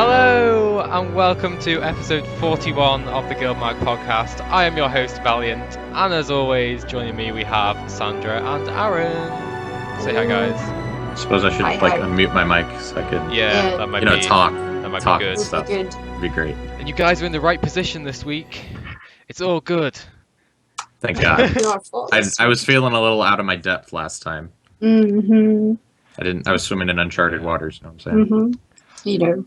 Hello and welcome to episode 41 of the GuildMag podcast. I am your host Valiant, and as always, joining me we have Sandra and Aaron. Say hi, guys. I suppose I should unmute my mic so I could, that might be talk. That might talk be good. Stuff. It'd be great. And you guys are in the right position this week. It's all good. Thank God. I was feeling a little out of my depth last time. I was swimming in uncharted waters. You know what I'm saying? You know.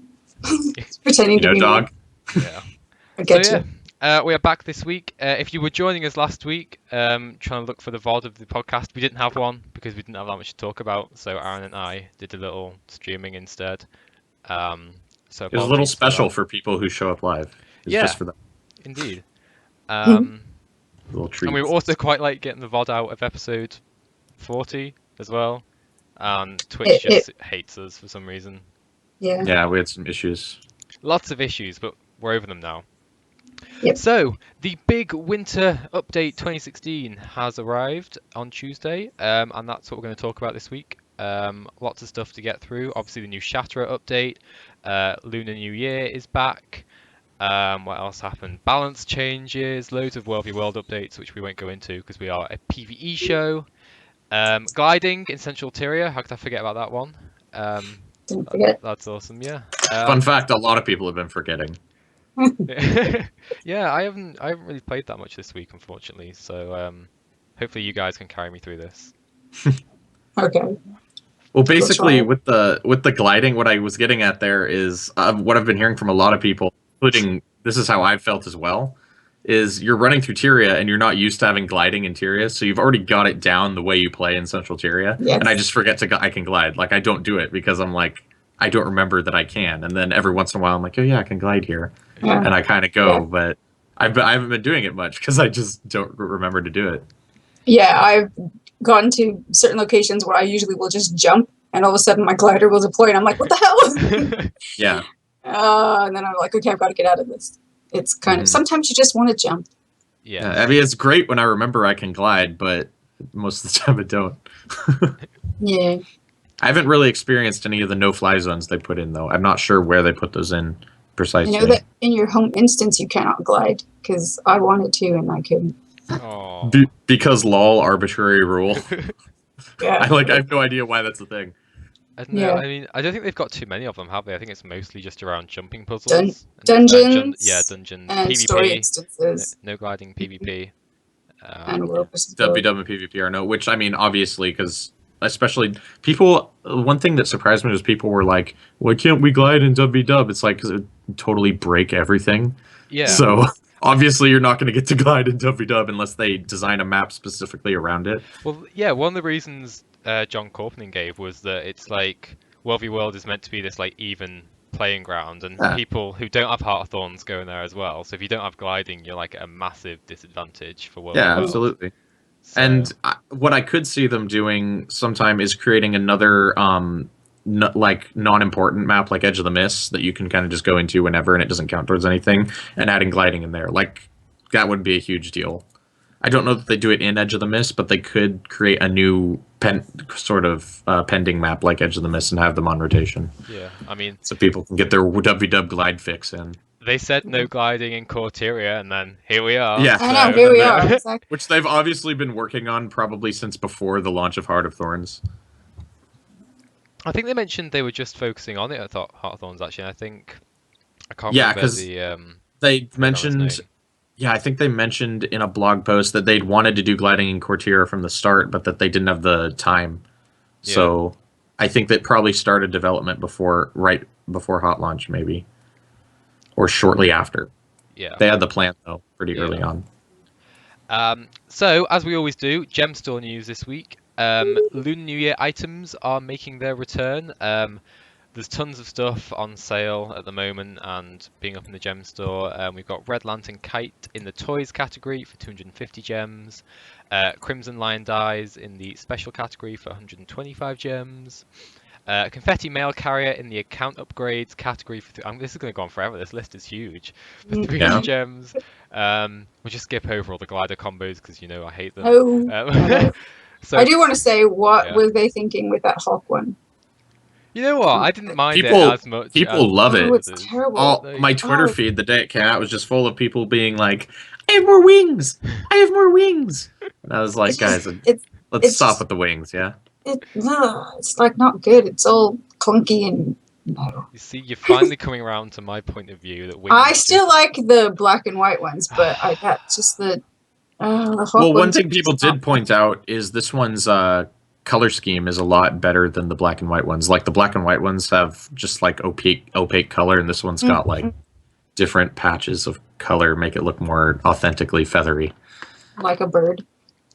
Pretending to be dog. Yeah. I get you. We are back this week. If you were joining us last week, trying to look for the VOD of the podcast, we didn't have one because we didn't have that much to talk about. So Aaron and I did a little streaming instead. So it was a little special for people who show up live. It's just for them. Indeed. Little treat. And we were also quite like getting the VOD out of episode 40 as well. And Twitch just hates us for some reason. Yeah, we had some issues. Lots of issues, but we're over them now. Yep. So, the big winter update 2016 has arrived on Tuesday, and that's what we're going to talk about this week. Lots of stuff to get through. Obviously, the new Shatterer update. Lunar New Year is back. What else happened? Balance changes, loads of World v World updates, which we won't go into because we are a PvE show. Gliding in Central Tyria. How could I forget about that one? Didn't forget. That's awesome, yeah. Fun fact, a lot of people have been forgetting. Yeah, I haven't really played that much this week, unfortunately. So hopefully you guys can carry me through this. Okay. Well, basically, with the gliding, what I was getting at there is what I've been hearing from a lot of people, including this is how I've felt as well, is you're running through Tyria and you're not used to having gliding in Tyria, so you've already got it down the way you play in Central Tyria, and I just forget I can glide. Like, I don't do it because I'm like, I don't remember that I can, and then every once in a while I'm like, oh yeah, I can glide here, and I kind of go, but I haven't been doing it much because I just don't remember to do it. Yeah, I've gone to certain locations where I usually will just jump, and all of a sudden my glider will deploy, and I'm like, what the hell? Yeah. And then I'm like, okay, I've got to get out of this. It's kind of, sometimes you just want to jump. Yeah. I mean, it's great when I remember I can glide, but most of the time I don't. Yeah. I haven't really experienced any of the no-fly zones they put in, though. I'm not sure where they put those in precisely. I know that in your home instance you cannot glide, because I wanted to and I couldn't. Because lol, arbitrary rule. Yeah. I have no idea why that's a thing. I don't know. Yeah. I mean, I don't think they've got too many of them, have they? I think it's mostly just around jumping puzzles. Dungeons. Dungeons. And PvP. story instances. No gliding PvP. And World vs. WW and PvP are no, which, I mean, obviously, because especially people, one thing that surprised me was people were like, why can't we glide in WW? It's like, because it would totally break everything. Yeah. So obviously you're not going to get to glide in WW unless they design a map specifically around it. Well, yeah, one of the reasons John Corpening gave was that it's like World v World is meant to be this like even playing ground, and people who don't have Heart of Thorns go in there as well. So if you don't have gliding, you're like at a massive disadvantage for World v World. Absolutely. So. And what I could see them doing sometime is creating another non-important map like Edge of the Mist that you can kind of just go into whenever and it doesn't count towards anything, and adding gliding in there. Like, that would be a huge deal. I don't know that they do it in Edge of the Mist, but they could create a new pending map like Edge of the Mist and have them on rotation. Yeah, I mean, so people can get their WW glide fix in. They said no gliding in Core Tyria, and then here we are. Yeah, I know, here we are. Exactly. Which they've obviously been working on probably since before the launch of Heart of Thorns. I think they mentioned they were just focusing on it at Heart of Thorns. Actually, I can't remember the. They mentioned. Yeah, I think they mentioned in a blog post that they'd wanted to do gliding in Cortira from the start, but that they didn't have the time. Yeah. So I think they probably started development right before hot launch, maybe. Or shortly after. Yeah. They had the plan, though, pretty early on. So, as we always do, Gemstone news this week. Lunar New Year items are making their return. There's tons of stuff on sale at the moment and being up in the gem store. We've got Red Lantern Kite in the toys category for 250 gems. Crimson Lion Dies in the special category for 125 gems. Confetti Mail Carrier in the account upgrades category for... this is going to go on forever. This list is huge. For 300 gems. We'll just skip over all the glider combos because, you know, I hate them. So I do want to say, what were they thinking with that Hawk one? You know what? I didn't mind it People as much. people as love Oh, it. it's others. terrible. All Like, my Twitter Oh. feed the day it came out was just full of people being like, "I have more wings. I have more wings." And I was like, It's just, guys, it's let's it's stop just with the wings, yeah. it's like not good. It's all clunky and no. you see, you're finally coming around to my point of view that wings I still just... like the black and white ones, but that's just the hawk Well, one ones are thing people just not did point out is this one's color scheme is a lot better than the black and white ones. Like the black and white ones have just like opaque color, and this one's got like different patches of color, make it look more authentically feathery. like a bird,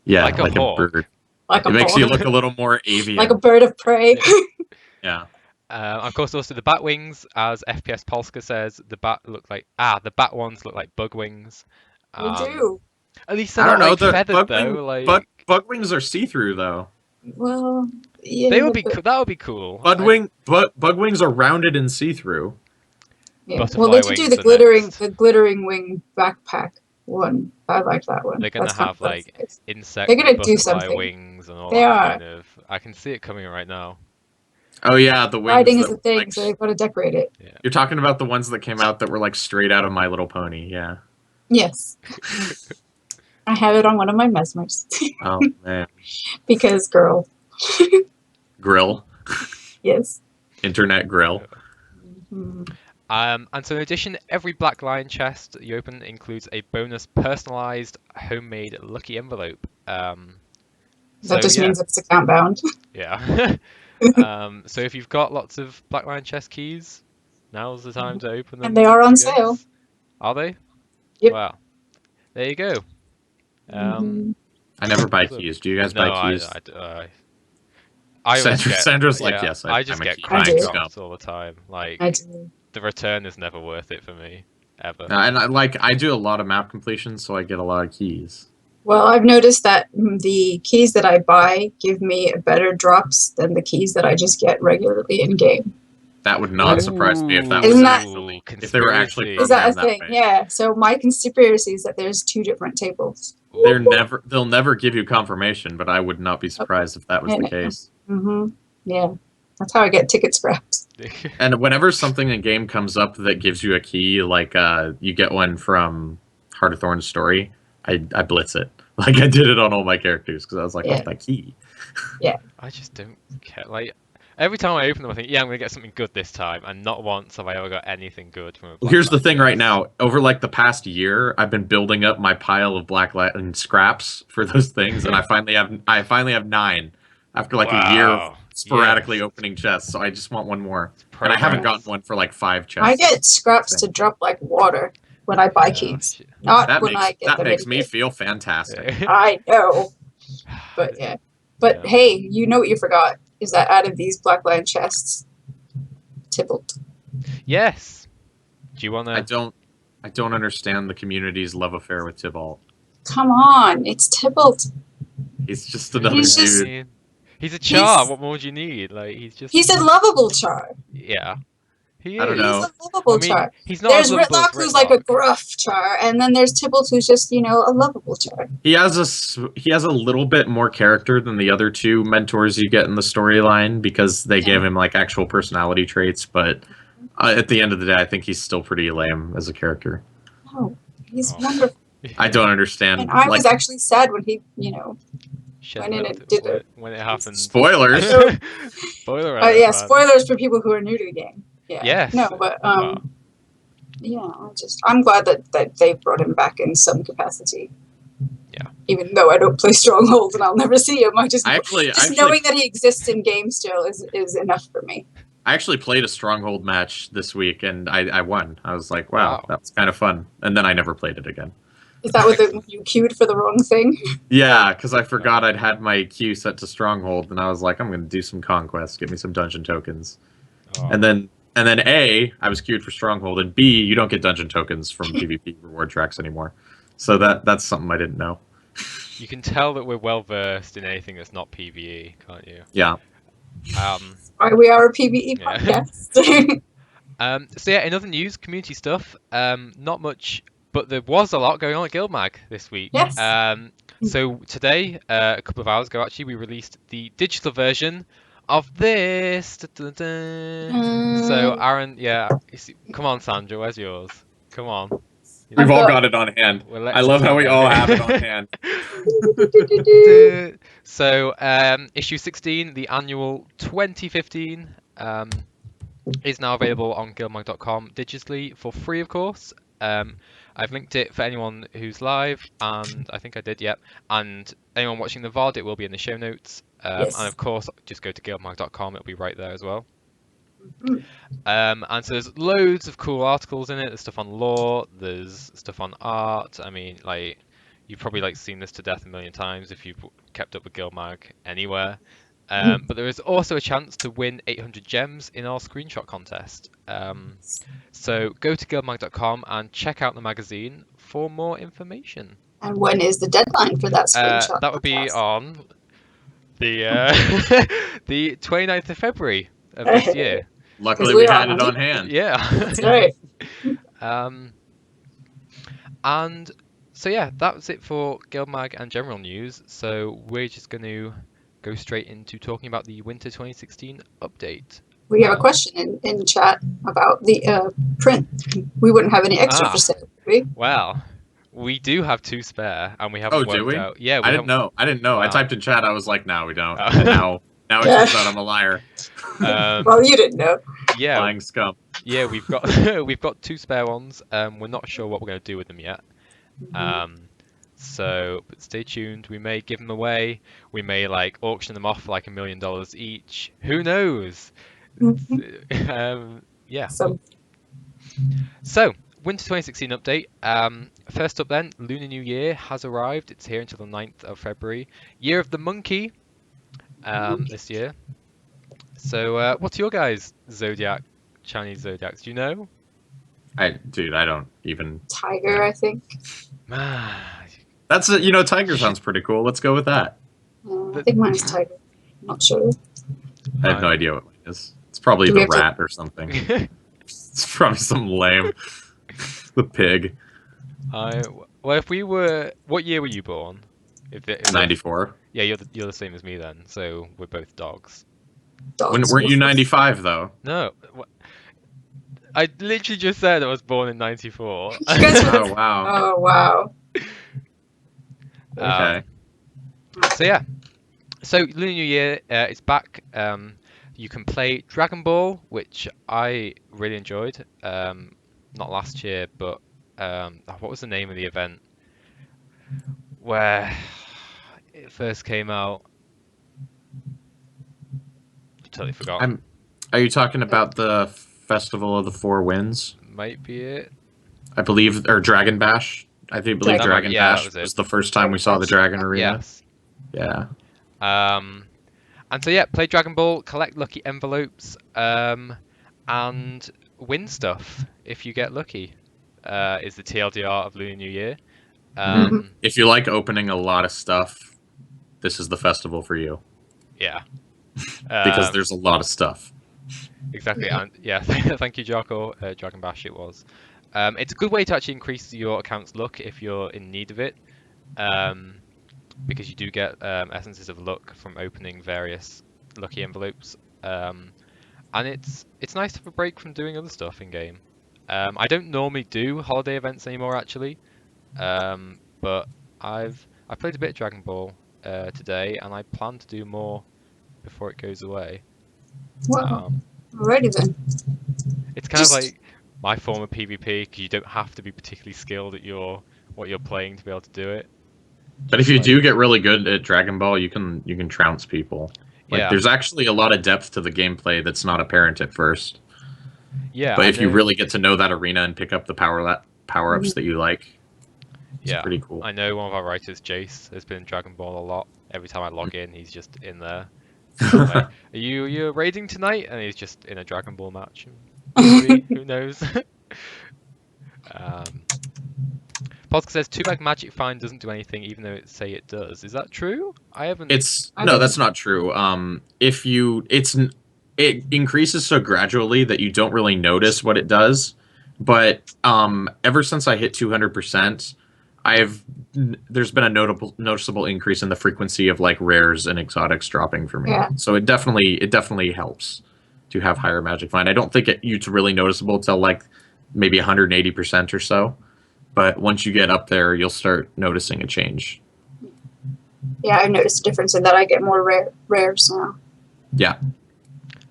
Yeah, Like a hawk. bird. like a It makes you hawk, look a little more avian. like a bird of prey. Yeah. Of course, also the bat wings, as FPS Polska says, the bat ones look like bug wings. They do. At least they're I don't not know. like The feathered though. Like bug wings are see through though. Well, yeah, they would be. but, That would be cool. Bug wings are rounded and see through. yeah. Butterfly Well, they should do wings the are glittering wing backpack one. I like that one. They're gonna That's kind have of fun like size. insect They're gonna do butterfly something. wings and all They that are. kind of. I can see it coming right now. Oh yeah, the wings. Riding is that a thing, like, so they've got to decorate it. Yeah. You're talking about the ones that came out that were like straight out of My Little Pony. Yeah. Yes. I have it on one of my mesmers Oh man. because girl. Grill. Yes. Internet grill. Mhm. And so in addition, every Black Lion chest that you open includes a bonus personalized homemade lucky envelope. That So, just yeah. means it's account bound. Yeah. So if you've got lots of Black Lion chest keys, now's the time to open them. And they are on I guess. sale. Are they? Yep. Wow. There you go. Mhm. I never buy keys. Do you guys No, buy keys? I always Sandra's get, like, yeah, yes, I just I'm a get key I crank do. drops all the time. Like I do. the return is never worth it for me, ever. And I do a lot of map completions, so I get a lot of keys. Well, I've noticed that the keys that I buy give me better drops than the keys that I just get regularly in game. That would not surprise me if that Isn't was that- actually if they were actually Is that a programmed thing? way. Yeah. So my conspiracy is that there's two different tables. They'll never give you confirmation, but I would not be surprised if that was the case. Mm-hmm. Yeah. That's how I get ticket scraps. And whenever something in game comes up that gives you a key, like you get one from Heart of Thorn's story, I blitz it. Like I did it on all my characters because I was like, Yeah. "What's that key?" I just don't care. Like every time I open them, I think, yeah, I'm gonna get something good this time, and not once have I ever got anything good from a Black Here's the Lion thing right chest. now. Over like the past year, I've been building up my pile of Black Lion scraps for those things, and I finally have 9 after like a year of Wow. sporadically Yes. opening chests. So I just want one more, and I haven't gotten one for like 5 chests. I get scraps to drop like water when I buy Yeah, keys. shit. Not That when I get them makes in me game. feel fantastic. I know. But yeah. But Yeah. hey, you know what you forgot is that out of these Black Lion chests, Tybalt. Yes. Do you wanna? I don't understand the community's love affair with Tybalt. Come on, it's Tybalt. He's just another He's just- dude. He's a char. He's- What more do you need? Like he's a lovable char. Yeah. He I don't is. know. He's a lovable I mean, char. he's not There's as lovable as Ritlock, who's like a Ritlock. gruff char, and then there's Tybalt, who's just, a lovable char. He has a little bit more character than the other 2 mentors you get in the storyline because they gave him like actual personality traits. But at the end of the day, I think he's still pretty lame as a character. No, he's Oh. wonderful. I don't understand. And I like, was actually sad when he, Shed When light it did when it. when it happened. spoilers. Spoiler yeah, alert, man. spoilers for people who are new to the game. Yeah. Yes. No, but Wow. yeah, I'm glad that they brought him back in some capacity. Yeah. Even though I don't play Stronghold and I'll never see him, I actually knowing that he exists in game still is enough for me. I actually played a Stronghold match this week and I won. I was like, wow, Wow. that was kind of fun. And then I never played it again. Is that what you queued for the wrong thing? Yeah, because I forgot I'd had my queue set to Stronghold, and I was like, I'm going to do some conquest, get me some dungeon tokens. Oh. And then A, I was queued for Stronghold, and B, you don't get dungeon tokens from PvP reward tracks anymore. So that's something I didn't know. You can tell that we're well versed in anything that's not PvE, can't you? Yeah. Why we are a PvE Yeah. podcast. So yeah, in other news, community stuff. Not much, but there was a lot going on at GuildMag this week. Yes. So today, a couple of hours ago, actually, we released the digital version of this. So, Aaron, yeah, come on, Sandra, where's yours? Come on. You We've know, all got- got it on hand. we'll let I you love how talk, we all have it Andrew. on hand. So, issue 16, the annual 2015, is now available on GuildMag.com digitally for free, of course. I've linked it for anyone who's live, and I think I did, yep. And anyone watching the VOD, it will be in the show notes. And Yes. of course, just go to GuildMag.com, it'll be right there as well. Mhm. And so there's loads of cool articles in it. There's stuff on lore, there's stuff on art. I mean, like, you've probably like seen this to death a million times if you've kept up with GuildMag anywhere. But there is also a chance to win 800 gems in our screenshot contest. So go to guildmag.com and check out the magazine for more information. And when is the deadline for that screenshot? That would be contest? on the the 29th of February of this year. Luckily, we're we had on it on hand. Yeah. That's right. And so yeah, that was it for GuildMag and general news. So we're just going to go straight into talking about the Winter 2016 update. We have a question in chat about the print. We wouldn't have any extra for sale, would we? Well, we do have 2 spare, and we haven't Oh, do worked we? out. Yeah, I didn't know. I didn't know. I Wow. typed in chat. I was like, no, we don't. Oh. And now it turns out I'm a liar. Well, you didn't know. Yeah, Lying scum. yeah, we've got we've got 2 spare ones. We're not sure what we're going to do with them yet. So but stay tuned. We may give them away. We may like auction them off for like $1 million each. Who knows? Yeah. So, So, Winter 2016 update. First up then, Lunar New Year has arrived. It's here until the 9th of February. Year of the Monkey this year. So, what's your guys' zodiac, Chinese zodiacs? Do you know? Dude, I don't even. tiger, I think. That's tiger sounds pretty cool. Let's go with that. I think mine is tiger. I'm not sure. I have no idea what mine is. It's probably Do we the have to- rat or something. It's probably some lame. The pig. Well, if we were, what year were you born? If 94. Yeah, you're the same as me then. So we're both dogs. Dogs. Weren't you 95 though? No, I literally just said I was born in '94. You guys are Oh wow. Oh, wow. Okay. So yeah, so Lunar New Year is back. You can play Dragon Ball, which I really enjoyed. Not last year, but what was the name of the event where it first came out? I totally forgot. Are you talking about the Festival of the Four Winds? Might be it. I believe, or Dragon Bash. I believe Dragon Dragon yeah, that Bash was it. was the first time we saw the Dragon Arena. Yes. Yeah. And so yeah, play Dragon Ball, collect lucky envelopes, and win stuff if you get lucky. Is the TLDR of Lunar New Year. If you like opening a lot of stuff, this is the festival for you. Yeah. Because there's a lot of stuff. Exactly, and yeah, thank you, Jarko. Dragon Bash it was. It's a good way to actually increase your account's luck if you're in need of it, because you do get essences of luck from opening various lucky envelopes, and it's nice to have a break from doing other stuff in game. I don't normally do holiday events anymore, actually, but I played a bit of Dragon Ball today, and I plan to do more before it goes away. Wow. Alrighty then. It's kind of like my form of PvP, because you don't have to be particularly skilled at what you're playing to be able to do it. But if you do get really good at Dragon Ball, you can trounce people. Like Yeah. there's actually a lot of depth to the gameplay that's not apparent at first. Yeah. But I if you know- really get to know that arena and pick up the power-ups that you like, it's yeah, pretty cool. I know one of our writers, Jace, has been in Dragon Ball a lot. Every time I log in, he's just in there. Like, are you raiding tonight? And he's just in a Dragon Ball match. Maybe, who knows? Polska says, "Too bad Magic Find doesn't do anything, even though it say it does." Is that true? I haven't. No, that's not true. It increases so gradually that you don't really notice what it does. But ever since I hit 200%, there's been a noticeable increase in the frequency of like rares and exotics dropping for me. Yeah. So it definitely helps to have higher magic find. I don't think it's really noticeable till like maybe 180% or so, but once you get up there, you'll start noticing a change. Yeah, I've noticed a difference in that. I get more rares now. Yeah.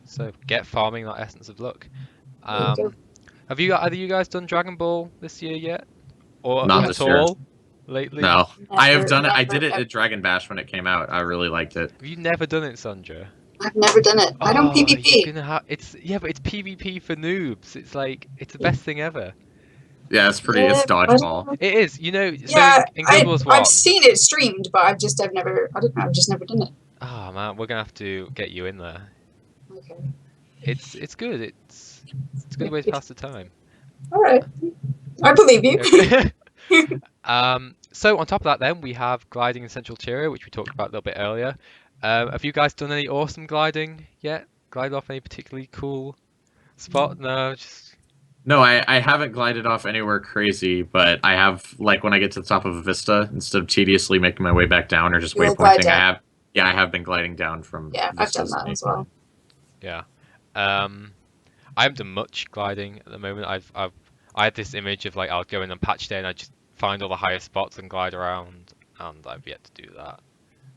So get farming that essence of luck. There you go. Have either you guys done Dragon Ball this year yet, or Not at this year. all lately? No, I have done it. I Never, did it ever. at Dragon Bash when it came out. I really liked it. Have you never done it, Sandra? I've never done it. I don't You're PvP. gonna have but it's PvP for noobs. It's like it's the best thing ever. Yeah, it's pretty. It's dodgeball. It is, Yeah, so in Guild Wars 1. I've seen it streamed, but I've just never done it. Oh man, we're gonna have to get you in there. Okay. It's good. It's a good way to pass the time. All right. I believe you. So on top of that, then we have gliding in Central Tyria, which we talked about a little bit earlier. Have you guys done any awesome gliding yet? Glided off any particularly cool spot? No, just No, I haven't glided off anywhere crazy, but I have, like, when I get to the top of a vista, instead of tediously making my way back down or just You'll glide waypointing, down. I have been gliding down from. Yeah, I've done vistas that as well. yeah. I haven't done much gliding at the moment. I had this image of like I'll go in on patch day and I just find all the highest spots and glide around, and I've yet to do that.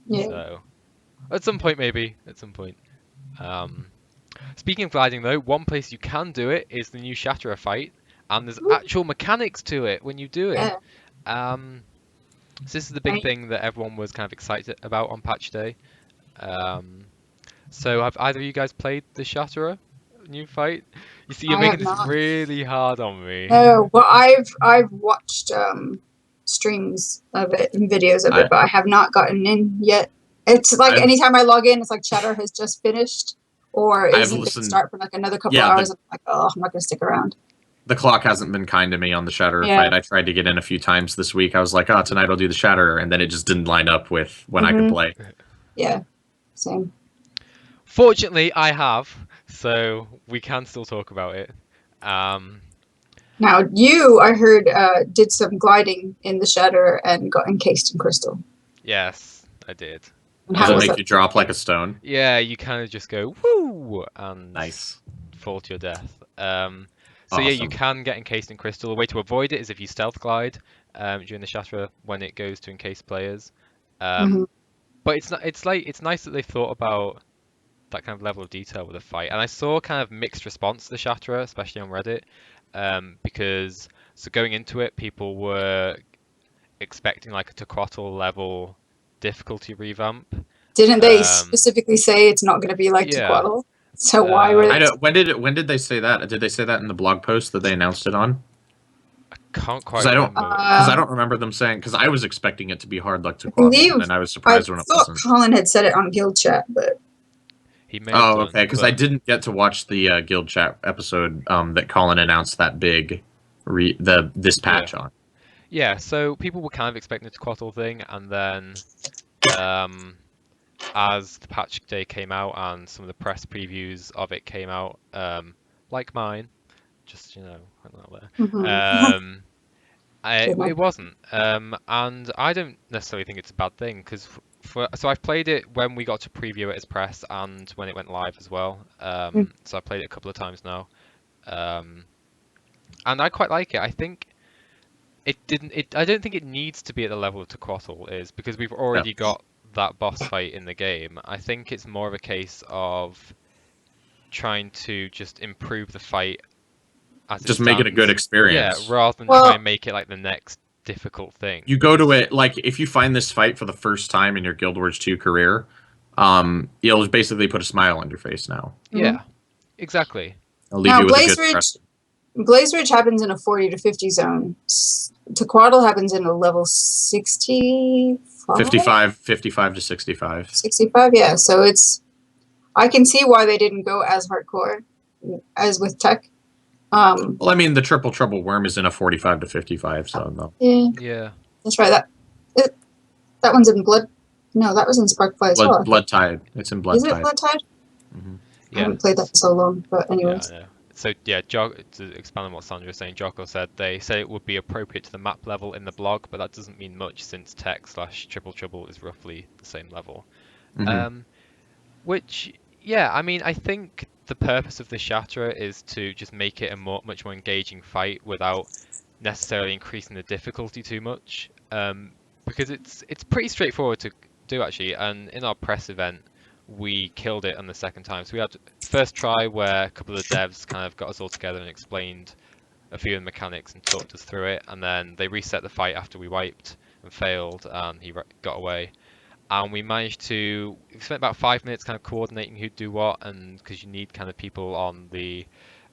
Yeah. So at some point, maybe at some point. Speaking of gliding though, one place you can do it is the new Shatterer fight, and there's actual mechanics to it when you do it. Yeah. So this is the big thing that everyone was kind of excited about on patch day. So have either of you guys played the Shatterer new fight? You see, you're I making have this not. really hard on me. No, well, I've watched streams of it and videos of it, but I have not gotten in yet. It's like anytime I log in, it's like Chatter has just finished, or isn't going to start for like another couple hours. I'm like, oh, I'm not going to stick around. The clock hasn't been kind to me on the Shatterer fight. I tried to get in a few times this week. I was like, oh, tonight I'll do the Shatterer, and then it just didn't line up with when I could play. Yeah, same. Fortunately, I have, so we can still talk about it. Now, you, I heard, did some gliding in the Shatterer and got encased in crystal. Yes, I did. And Does how it was make that? you drop like a stone? Yeah, you kind of just go woo and Nice. fall to your death. So yeah, you can get encased in crystal. The way to avoid it is if you stealth glide during the Shatterer when it goes to encased players. But it's not. It's nice that they thought about that kind of level of detail with the fight. And I saw kind of mixed response to the Shatterer, especially on Reddit, because going into it, people were expecting like a Tequatl level difficulty revamp. Didn't they specifically say it's not going to be like Tequatl? So why were they? When did they say that? Did they say that in the blog post that they announced it on? I can't quite remember. Because I don't remember them saying. Because I was expecting it to be hard luck Tequatl, and I was surprised when it wasn't. I thought Colin had said it on Guild Chat, but he may have done, okay. Because I didn't get to watch the Guild Chat episode that Colin announced that big this patch on. Yeah, so people were kind of expecting the Tequatl thing, and then as the patch day came out and some of the press previews of it came out, like mine, just it wasn't, and I don't necessarily think it's a bad thing because so I've played it when we got to preview it as press and when it went live as well. So I played it a couple of times now, and I quite like it. I think I don't think it needs to be at the level of Tequatl is because we've already got that boss fight in the game. I think it's more of a case of trying to just improve the fight as just make it a good experience. Yeah, rather than try and make it like the next difficult thing. You go to it like if you find this fight for the first time in your Guild Wars 2 career, you'll basically put a smile on your face now. Yeah, exactly. I'll leave you with a good Blaze Ridge happens in a 40 to 50 zone. Tequatl happens in a level 65? 55 to 65. 65, yeah. So I can see why they didn't go as hardcore as with Tech. Well, I mean, the Triple Trouble Worm is in a 45 to 55, so no. Yeah. That's right. That one's in Blood. No, that was in Sparkfly as well. Blood Tide. It's in Blood Tide. Is it Blood Tide? Mm-hmm. I haven't played that for so long, but anyways. Yeah, So yeah, to expand on what Sandra was saying, Jocko said they say it would be appropriate to the map level in the blog, but that doesn't mean much since tech/triple trouble is roughly the same level. Mm-hmm. Which, yeah, I mean, I think the purpose of the Shatterer is to just make it a much more engaging fight without necessarily increasing the difficulty too much. Because it's pretty straightforward to do actually, and in our press event we killed it on the second time. So we had first try where a couple of the devs kind of got us all together and explained a few of the mechanics and talked us through it, and then they reset the fight after we wiped and failed, and he got away. And we managed to spend about 5 minutes kind of coordinating who'd do what, and because you need kind of people on the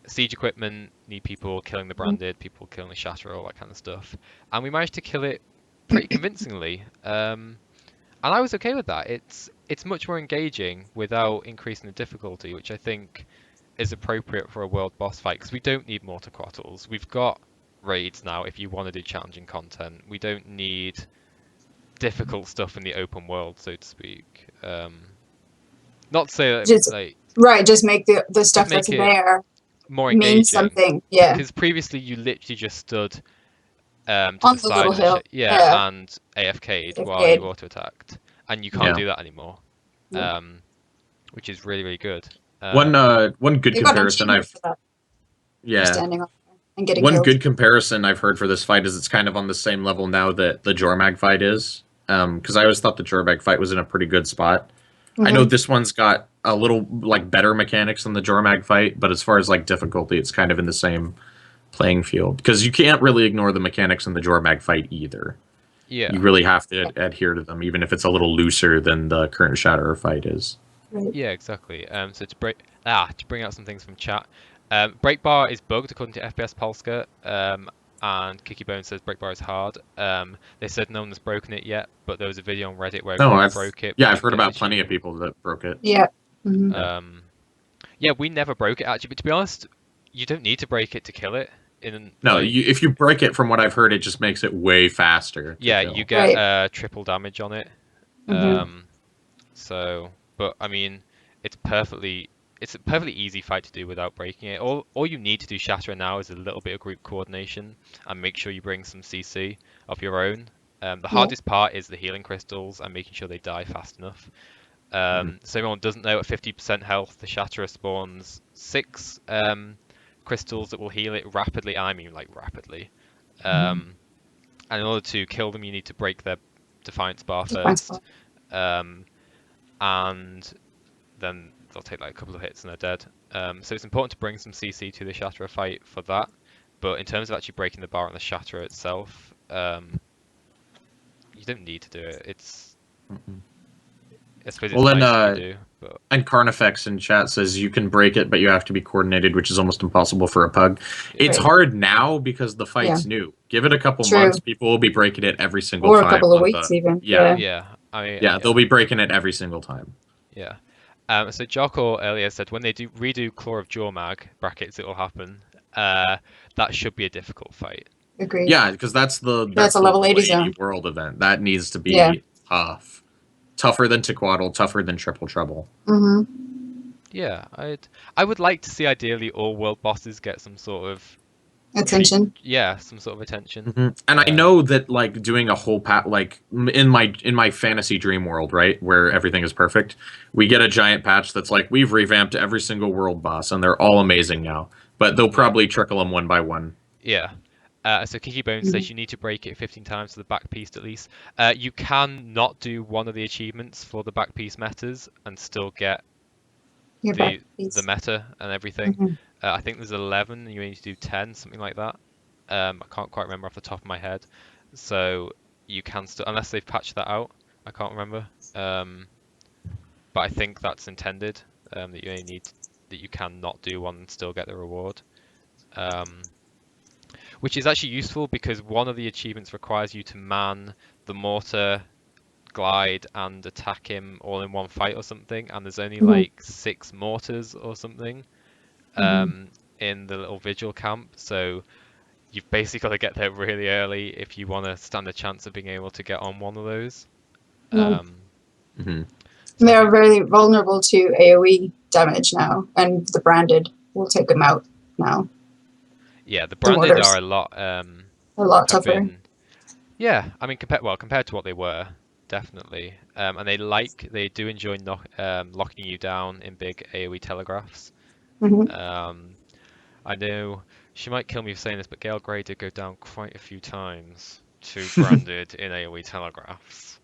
siege equipment, need people killing the branded, people killing the Shatterer, all that kind of stuff. And we managed to kill it pretty convincingly. And I was okay with that. It's much more engaging without increasing the difficulty, which I think is appropriate for a world boss fight, because we don't need mortar quattles. We've got raids now if you want to do challenging content. We don't need difficult stuff in the open world, so to speak. Not to say that, Just like, right, just make the stuff make that's it there more mean engaging, something. Yeah, because previously you literally just stood to on the the side little of the hill. and AFK'd while you AFK'd. auto attacked, and you can't Yeah. do that anymore. Yeah. Which is really, really good. One good They got an comparison achievement for that, for yeah standing up and getting one killed. good comparison I've heard for this fight is it's kind of on the same level now that the GuildMag fight is. Because I always thought the GuildMag fight was in a pretty good spot. I know this one's got a little like better mechanics than the GuildMag fight, but as far as like difficulty, it's kind of in the same playing field, because you can't really ignore the mechanics in the GuildMag fight either. Yeah. You really have to adhere to them, even if it's a little looser than the current Shatterer fight is. Yeah, exactly. So to bring out some things from chat, Breakbar is bugged according to FPS Polska, and Kikibone says Breakbar is hard. They said no one's broken it yet, but there was a video on Reddit where everyone broke it. Yeah, I've heard about plenty of people that broke it. Yeah. Yeah, we never broke it actually, but to be honest, you don't need to break it to kill it. No, if you break it, from what I've heard, it just makes it way faster. Yeah, kill. you get triple damage on it. So, but I mean, it's a perfectly easy fight to do without breaking it. All you need to do Shatterer now is a little bit of group coordination and make sure you bring some CC of your own. The hardest part is the healing crystals and making sure they die fast enough. So everyone doesn't know, at 50% health, the Shatterer spawns 6 crystals that will heal it rapidly. I mean, like rapidly. And in order to kill them, you need to break their Defiance bar first. And then they'll take like a couple of hits and they're dead. So it's important to bring some CC to the Shatterer fight for that. But in terms of actually breaking the bar on the Shatterer itself, you don't need to do it. It's I suppose it's nice to do, but... And Carnifex in chat says you can break it, but you have to be coordinated, which is almost impossible for a pug. It's hard now because the fight's new. Give it a couple months, people will be breaking it every single time. Or a couple of weeks even. Yeah. I mean, they'll be breaking it every single time. Yeah. So Jocko earlier said when they redo Claw of GuildMag (brackets it will happen), that should be a difficult fight. Agreed. Yeah, because that's a level 80 zone world event. That needs to be tough. Tougher than Tequaddle, tougher than Triple Trouble. Yeah, I would like to see ideally all world bosses get some sort of attention. Some sort of attention. And I know that like doing a whole like in my fantasy dream world, right, where everything is perfect, we get a giant patch that's like we've revamped every single world boss and they're all amazing now. But they'll probably trickle them one by one. Yeah. So Kiki Bones says you need to break it 15 times to the back piece at least. You can not do one of the achievements for the back piece metas and still get the meta and everything. I think there's 11 and you need to do 10, something like that. I can't quite remember off the top of my head. So you can still, unless they've patched that out, I can't remember. But I think that's intended, that you only need, that you can not do one and still get the reward. Which is actually useful because one of the achievements requires you to man the mortar, glide, and attack him all in one fight or something, and there's only like 6 mortars or something in the little vigil camp, so you've basically got to get there really early if you want to stand a chance of being able to get on one of those. So they're very vulnerable to AoE damage now, and the branded will take them out now. Yeah, the branded mortars. are a lot Tougher. Yeah, I mean compared to what they were, definitely. And they do enjoy locking you down in big AoE telegraphs. Mm-hmm. I know she might kill me for saying this, but Gale Grey did go down quite a few times to branded in AoE telegraphs.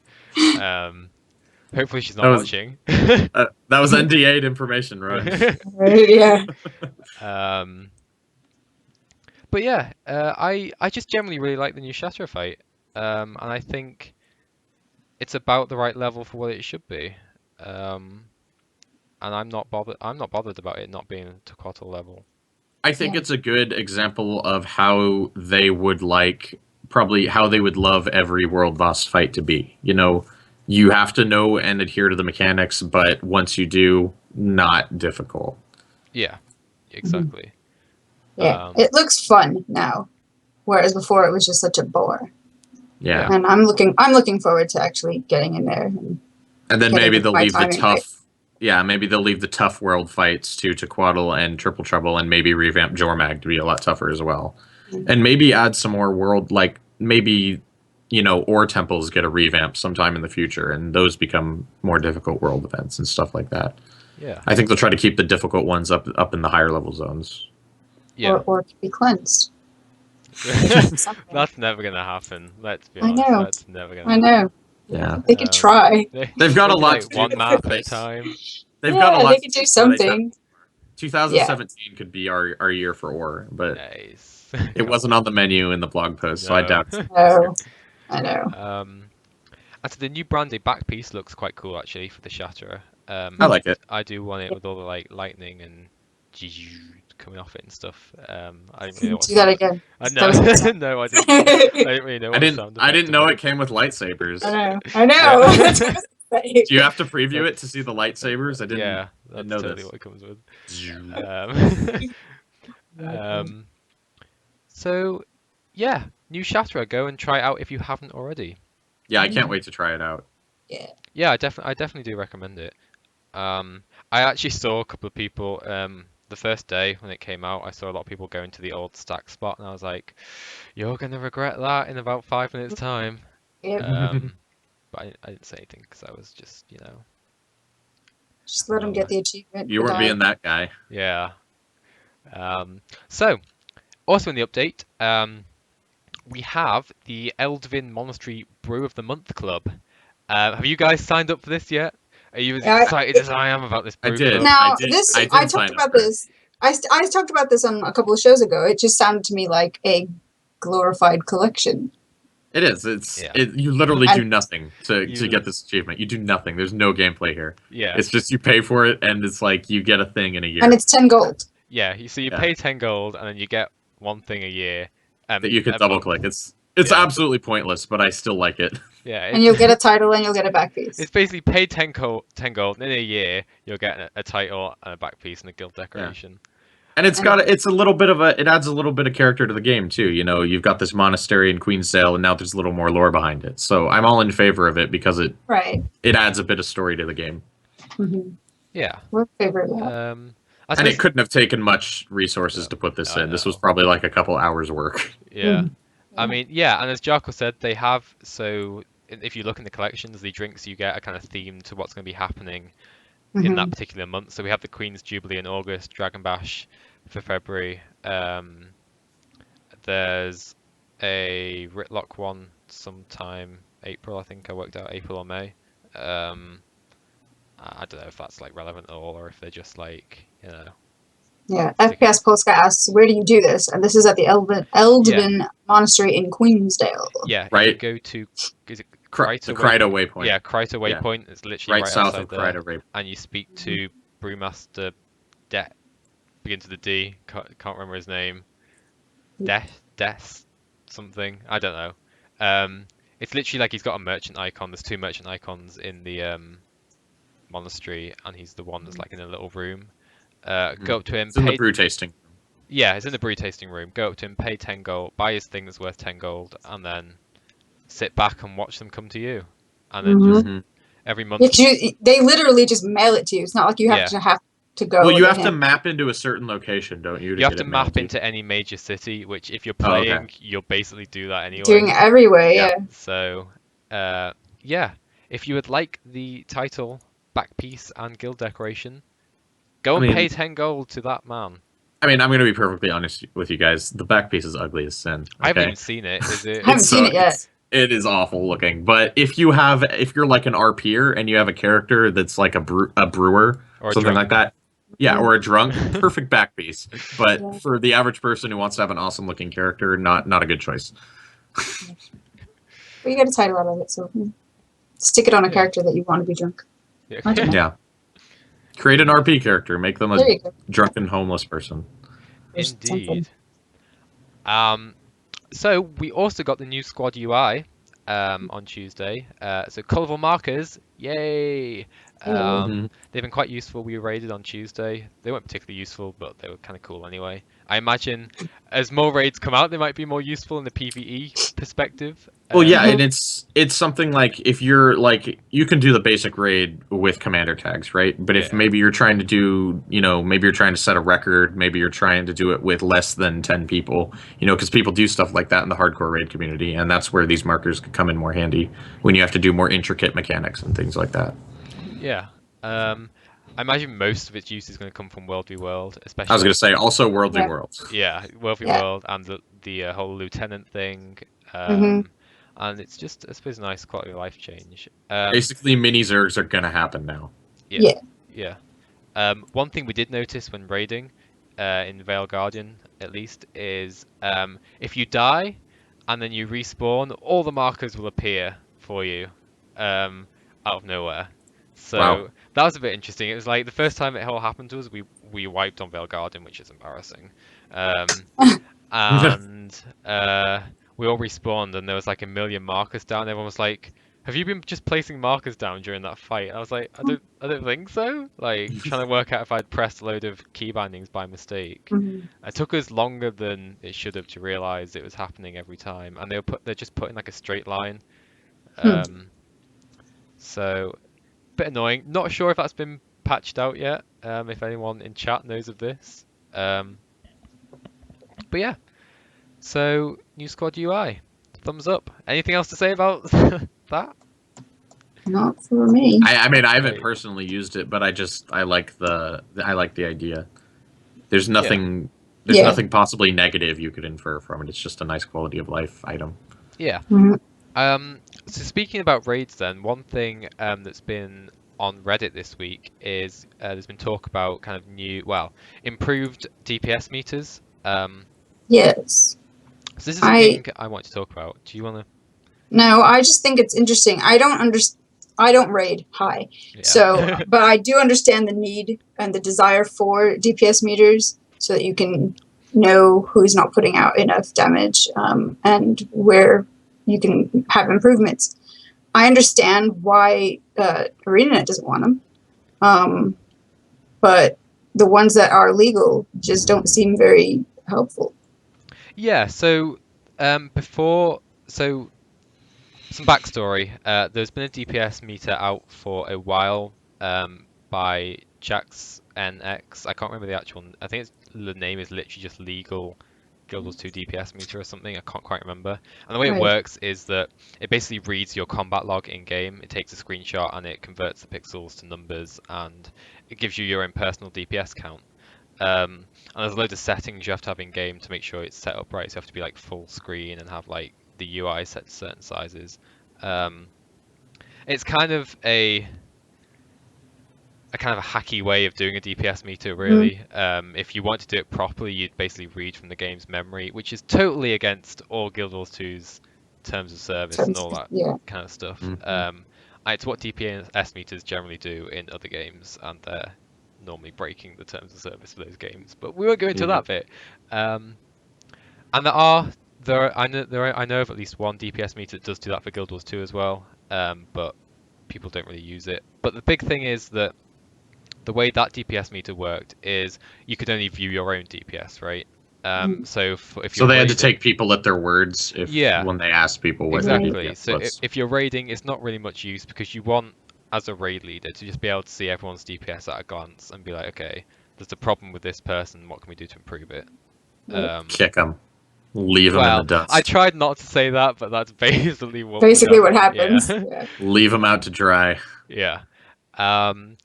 Hopefully she's not watching. That was NDA'd information, right? Yeah. But yeah, I just generally really like the new Shatterer fight, and I think it's about the right level for what it should be. And I'm not bothered about it not being Tequatl level. I think it's a good example of how they would probably how they would love every world boss fight to be. You know, you have to know and adhere to the mechanics, but once you do, not difficult. Yeah, exactly. Yeah, it looks fun now, whereas before it was just such a bore. Yeah, and I'm looking forward to actually getting in there. And then maybe they'll leave the tough. Right. Yeah, maybe they'll leave the tough world fights to Tequatl and Triple Trouble, and maybe revamp GeoMag to be a lot tougher as well, and maybe add some more maybe ore temples get a revamp sometime in the future, and those become more difficult world events and stuff like that. Yeah, I think they'll try to keep the difficult ones up in the higher level zones. Yeah, or to be cleansed. That's never gonna happen. Let's be honest. I know. That's never gonna. I know. Yeah, they could try. They've got a lot to do. One map at a time. They've got a lot. They could do something. 2017 could be our year for ore, but nice. It wasn't on the menu in the blog post, so I doubt it. No, I know. And so the new branded back piece looks quite cool actually for the Shatterer. I like it. I do want it with all the lightning and coming off it and stuff. I didn't really know what do that again. No, I didn't. I didn't really know. I didn't know it came with lightsabers. I know. Do you have to preview it to see the lightsabers? I didn't. Yeah, that's know totally this. what it comes with. So yeah, new Shatterer. Go and try it out if you haven't already. Yeah, I can't wait to try it out. Yeah, I definitely do recommend it. I actually saw a couple of people the first day when it came out. I saw a lot of people going to the old stack spot, and I was like, "You're gonna regret that in about 5 minutes' time." But I didn't say anything because I was just, just let them get the achievement. You weren't being that guy. Yeah. So, also in the update, we have the Eldvin Monastery Brew of the Month Club. Have you guys signed up for this yet? Are you as excited as I am about this brew club? Now, I talked about this. I talked about this on a couple of shows ago. It just sounded to me like a glorified collection. It is. You literally do nothing to get this achievement. You do nothing. There's no gameplay here. Yeah. It's just you pay for it, and it's like you get a thing in a year. And it's 10 gold. Yeah. So you pay 10 gold, and then you get one thing a year. That you can double click. It's absolutely pointless, but I still like it. Yeah. And you'll get a title and you'll get a back piece. It's basically pay 10 gold, and in a year you'll get a title and a back piece and a guild decoration. Yeah. And it adds a little bit of character to the game too. You've got this monastery in Queensdale, and now there's a little more lore behind it. So I'm all in favor of it because it adds a bit of story to the game. Mm-hmm. Yeah, we're in favor of that. And it couldn't have taken much resources to put this in. This was probably like a couple hours work. Yeah, I mean, and as Jarko said, they have. So if you look in the collections, the drinks you get are kind of themed to what's going to be happening in that particular month. So we have the Queen's Jubilee in August, Dragon Bash for February. There's a Ritlock one sometime April, I think I worked out April or May. I don't know if that's relevant at all or if they're just Yeah, FPS Polska asks, where do you do this? And this is at the Eldvin Monastery in Queensdale. Yeah, right. Go to, is it the Kryto Waypoint? Yeah, Kryto Waypoint. It's literally right south of Kryto Waypoint. And you speak to Brewmaster begins with a D. Can't remember his name. Des something. I don't know. It's literally he's got a merchant icon. There's 2 merchant icons in the monastery, and he's the one that's in a little room. Go up to him. It's in the brew tasting. Yeah, it's in the brew tasting room. Go up to him, pay 10 gold, buy his thing that's worth 10 gold, and then sit back and watch them come to you. And then just every month. They literally just mail it to you. It's not like you have to to go. Well, you with have to him. map into a certain location, don't you? You have get to it mailed map to you? into any major city, which if you're Oh, okay. playing, you'll basically do that anyway. Doing it every way, Yeah. yeah. So, yeah, if you would like the title, back piece, and guild decoration, go and pay 10 gold to that man. I mean, I'm going to be perfectly honest with you guys. The back piece is ugly as sin. Okay? I haven't even seen it. Is it? I haven't seen it yet. It is awful looking. But if you're like an RPer and you have a character that's like a brewer Or a something drunk. like that, yeah, or a drunk, perfect back piece. But Yeah. for the average person who wants to have an awesome looking character, not a good choice. But you get a title out of it, so stick it on a character that you want to be drunk. Yeah. Create an RP character. Make them a There you go. drunken homeless person. Indeed. So we also got the new squad UI on Tuesday. So colourful markers, yay! They've been quite useful. We raided on Tuesday. They weren't particularly useful, but they were kind of cool anyway. I imagine as more raids come out, they might be more useful in the PvE perspective. Well, yeah, and it's something like if you're like you can do the basic raid with commander tags, right? But if maybe you're trying to do, maybe you're trying to set a record, maybe you're trying to do it with less than 10 people, because people do stuff like that in the hardcore raid community, and that's where these markers could come in more handy when you have to do more intricate mechanics and things like that. Yeah. I imagine most of its use is going to come from World v World, especially. I was going to say also World v World. Yeah, World v World and the whole lieutenant thing. And it's just, I suppose, a nice quality of life change. Basically, mini Zergs are going to happen now. Yeah. One thing we did notice when raiding, in Vale Guardian at least, is if you die and then you respawn, all the markers will appear for you out of nowhere. So that was a bit interesting. It was like the first time it all happened to us, we wiped on Vale Guardian, which is embarrassing. And we all respawned, and there was like a million markers down. Everyone was like, "Have you been just placing markers down during that fight?" And I was like, "I don't think so." Like trying to work out if I'd pressed a load of key bindings by mistake. It took us longer than it should have to realize it was happening every time, and they're just put in like a straight line. So bit annoying. Not sure if that's been patched out yet. If anyone in chat knows of this. But yeah. So new squad UI, thumbs up. Anything else to say about that? Not for me. I mean, I haven't personally used it, but I like the idea. There's nothing nothing possibly negative you could infer from it. It's just a nice quality of life item. Yeah. So speaking about raids, then one thing that's been on Reddit this week is there's been talk about kind of improved DPS meters. Yes. So this is a thing I want to talk about. Do you want to? No, I just think it's interesting. I don't raid high, so but I do understand the need and the desire for DPS meters so that you can know who's not putting out enough damage and where you can have improvements. I understand why ArenaNet doesn't want them, but the ones that are legal just don't seem very helpful. Yeah, so some backstory. There's been a DPS meter out for a while by Jax NX. I can't remember the actual. I think the name is literally just legal Guild Wars 2 DPS meter or something. I can't quite remember. And the way it works is that it basically reads your combat log in game. It takes a screenshot and it converts the pixels to numbers, and it gives you your own personal DPS count. And there's a load of settings you have to have in game to make sure it's set up right. So you have to be like full screen and have like the UI set to certain sizes. It's kind of a hacky way of doing a DPS meter, really. If you want to do it properly, you'd basically read from the game's memory, which is totally against all Guild Wars 2's terms of service and all that kind of stuff. It's what DPS meters generally do in other games, and they're normally breaking the terms of service for those games. But we won't go into that bit. And I know of at least one DPS meter that does do that for Guild Wars 2 as well, but people don't really use it. But the big thing is that the way that DPS meter worked is you could only view your own DPS, right? So they had to take people at their words when they asked people what exactly. So if you're raiding, it's not really much use because you want as a raid leader to just be able to see everyone's DPS at a glance and be like, okay, there's a problem with this person. What can we do to improve it? Kick them, leave them in the dust. I tried not to say that, but that's basically what happens. Yeah. Yeah. Leave them out to dry. Yeah. And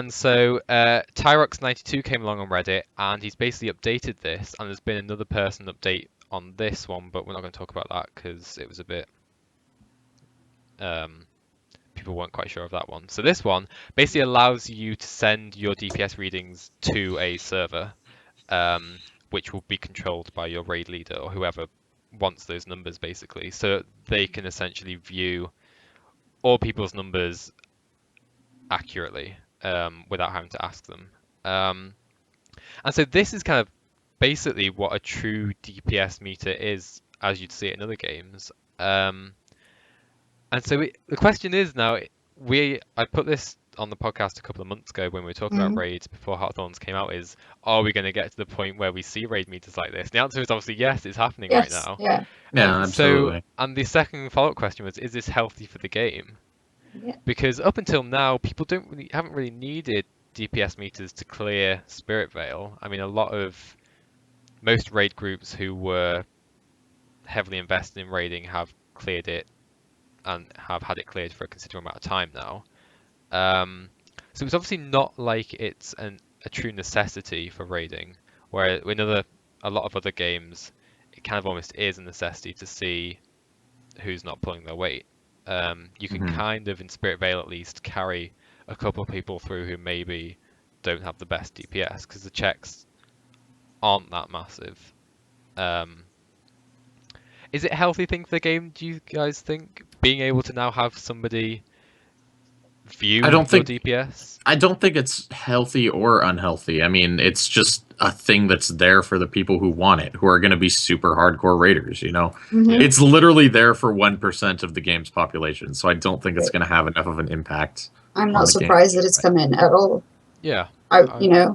so Tyrox92 came along on Reddit, and he's basically updated this, and there's been another person update on this one, but we're not going to talk about that because it was a bit people weren't quite sure of that one. So this one basically allows you to send your DPS readings to a server, which will be controlled by your raid leader or whoever wants those numbers, basically, so they can essentially view all people's numbers accurately without having to ask them. And so this is kind of basically what a true DPS meter is, as you'd see it in other games. And so the question is now, I put this on the podcast a couple of months ago when we were talking about raids before Heartthorns came out, is are we going to get to the point where we see raid meters like this? And the answer is obviously yes, it's happening right now. Yeah. Absolutely. So, and the second follow-up question was, is this healthy for the game? Yeah. Because up until now, people haven't really needed DPS meters to clear Spirit Veil. I mean, most raid groups who were heavily invested in raiding have cleared it and have had it cleared for a considerable amount of time now. So it's obviously not like it's a true necessity for raiding, where in a lot of other games, it kind of almost is a necessity to see who's not pulling their weight. You can kind of, in Spirit Veil at least, carry a couple of people through who maybe don't have the best DPS because the checks aren't that massive. Is it a healthy thing for the game, do you guys think? Being able to now have somebody view your DPS? I don't think it's healthy or unhealthy. I mean, it's just a thing that's there for the people who want it, who are going to be super hardcore raiders, you know? It's literally there for 1% of the game's population, so I don't think it's going to have enough of an impact. I'm not surprised that it's come in at all. Yeah. It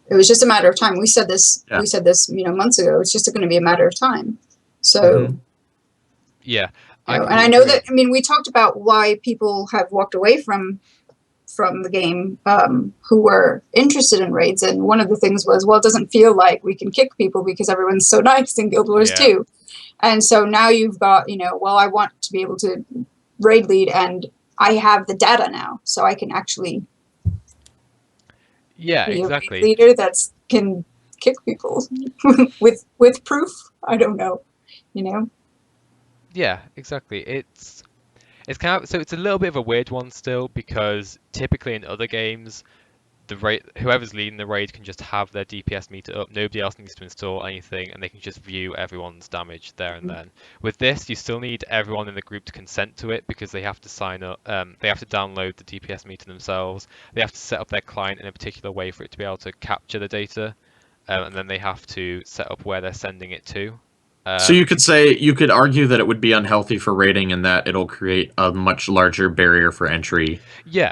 was just a matter of time. We said this months ago. It's just going to be a matter of time. So yeah. And I know that, I mean, we talked about why people have walked away from the game who were interested in raids, and one of the things was, well, it doesn't feel like we can kick people because everyone's so nice in Guild Wars 2. And so now you've got, well, I want to be able to raid lead, and I have the data now, so I can actually be a raid leader that can kick people with proof. I don't know, Yeah, exactly. It's kind of, so it's a little bit of a weird one still, because typically in other games, whoever's leading the raid can just have their DPS meter up. Nobody else needs to install anything, and they can just view everyone's damage there and then. With this, you still need everyone in the group to consent to it, because they have to sign up. They have to download the DPS meter themselves. They have to set up their client in a particular way for it to be able to capture the data, and then they have to set up where they're sending it to. So you could argue that it would be unhealthy for raiding, and that it'll create a much larger barrier for entry.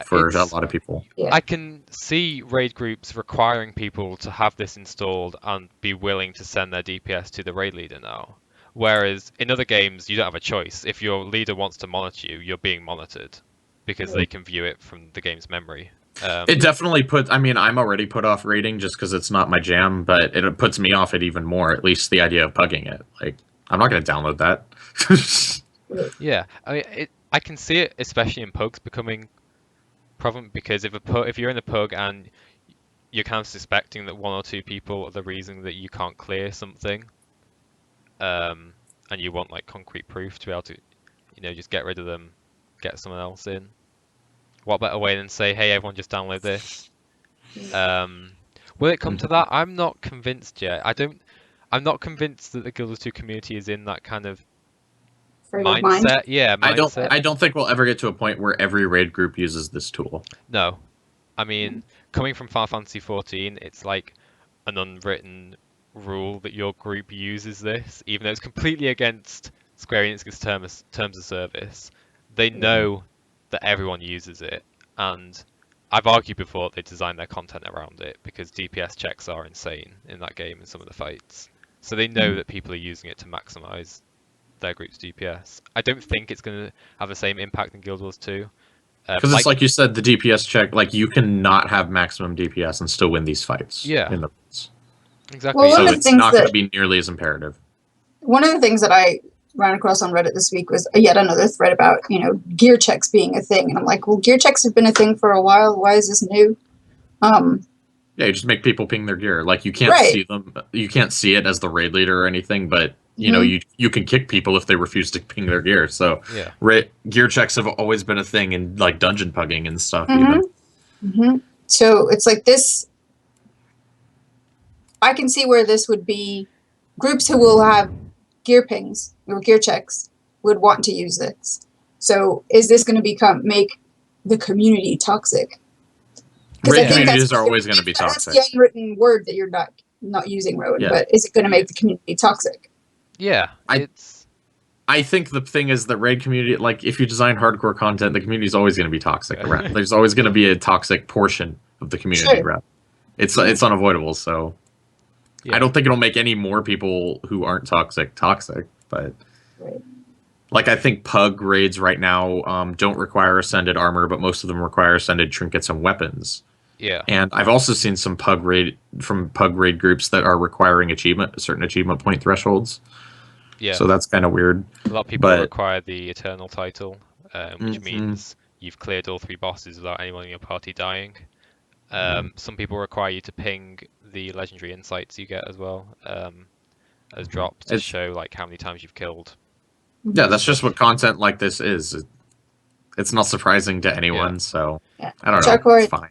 For a lot of people. I can see raid groups requiring people to have this installed and be willing to send their DPS to the raid leader now. Whereas in other games, you don't have a choice. If your leader wants to monitor you, you're being monitored because they can view it from the game's memory. It definitely I'm already put off raiding just because it's not my jam, but it puts me off it even more, at least the idea of pugging it. Like, I'm not going to download that. Yeah, I mean, I can see it, especially in pugs, becoming prevalent, because if you're in a pug and you're kind of suspecting that one or two people are the reason that you can't clear something, and you want like concrete proof to be able to, just get rid of them, get someone else in. What better way than say, hey, everyone just download this? Will it come to that? I'm not convinced yet. I'm not convinced that the Guild Wars 2 community is in that kind of mindset. Yeah, mindset. I don't think we'll ever get to a point where every raid group uses this tool. No. I mean, coming from Final Fantasy 14, it's like an unwritten rule that your group uses this, even though it's completely against Square Enix's terms of service. They know that everyone uses it, and I've argued before they designed their content around it, because DPS checks are insane in that game in some of the fights. So they know that people are using it to maximize their group's DPS. I don't think it's going to have the same impact in Guild Wars 2, Because it's like you said, the DPS check, like you cannot have maximum DPS and still win these fights. Yeah. In the exactly. Well, so it's not going to be nearly as imperative. One of the things that I ran across on Reddit this week was yet another thread about, gear checks being a thing. And I'm like, well, gear checks have been a thing for a while. Why is this new? Yeah, you just make people ping their gear. Like you can't see them. You can't see it as the raid leader or anything, but you can kick people if they refuse to ping their gear. So yeah, gear checks have always been a thing in like dungeon pugging and stuff. So it's like this. I can see where this would be. Groups who will have gear pings or gear checks would want to use this. So is this going to make the community toxic? Raid communities are always going to be toxic. That's the unwritten word that you're not using, Rowan. But is it going to make the community toxic? Yeah, I think the thing is the raid community, like if you design hardcore content, the community is always going to be toxic. There's always going to be a toxic portion of the community. Sure. It's unavoidable. So I don't think it'll make any more people who aren't toxic, but like I think pug raids right now don't require ascended armor, but most of them require ascended trinkets and weapons. Yeah. And I've also seen some pug raid groups that are requiring certain achievement point thresholds. Yeah. So that's kind of weird. A lot of people require the Eternal title, which means you've cleared all 3 bosses without anyone in your party dying. Some people require you to ping the legendary insights you get as well, as drops to show like how many times you've killed. Yeah, that's just what content like this is. It's not surprising to anyone, so I don't know. It's fine.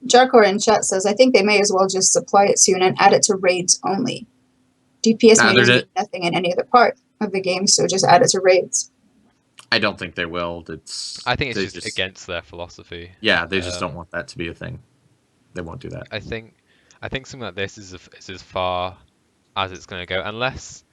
Jarkor in chat says, I think they may as well just supply it soon and add it to raids only. DPS meters mean nothing in any other part of the game, so just add it to raids. I don't think they will. I think it's just against their philosophy. Yeah, they just don't want that to be a thing. They won't do that. I think something like this is as far as it's going to go, unless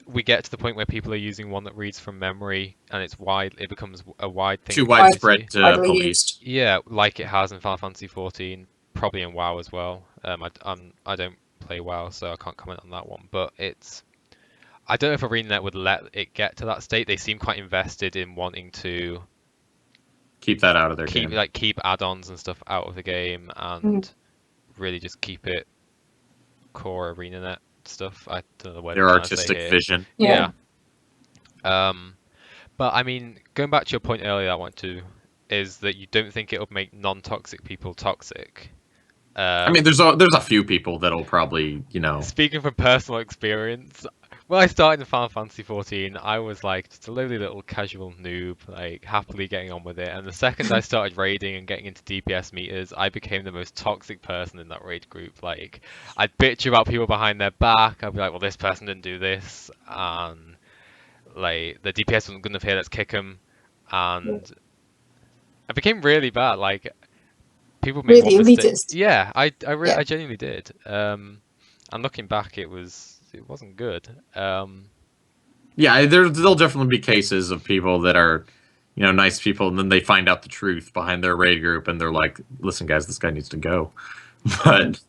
we get to the point where people are using one that reads from memory and it becomes a wide thing. Too widespread to police. Yeah, like it has in Final Fantasy XIV, probably in WoW as well. I don't play WoW, so I can't comment on that one. But I don't know if ArenaNet would let it get to that state. They seem quite invested in wanting to keep that out of their game. Keep add-ons and stuff out of the game, and really just keep it core ArenaNet stuff. I don't know what their artistic vision. Yeah. But I mean, going back to your point earlier, I want to is that you don't think it'll make non-toxic people toxic. I mean, there's a few people that'll probably, Speaking from personal experience, when I started in Final Fantasy XIV, I was like just a lowly little casual noob, like happily getting on with it. And the second I started raiding and getting into DPS meters, I became the most toxic person in that raid group. Like, I'd bitch about people behind their back. I'd be like, well, this person didn't do this, and like the DPS wasn't good enough here. Let's kick them. And I became really bad. Like, people made really elitist. Yeah, I genuinely did. And looking back, it wasn't good. Yeah, there'll definitely be cases of people that are, nice people, and then they find out the truth behind their raid group, and they're like, "Listen, guys, this guy needs to go." But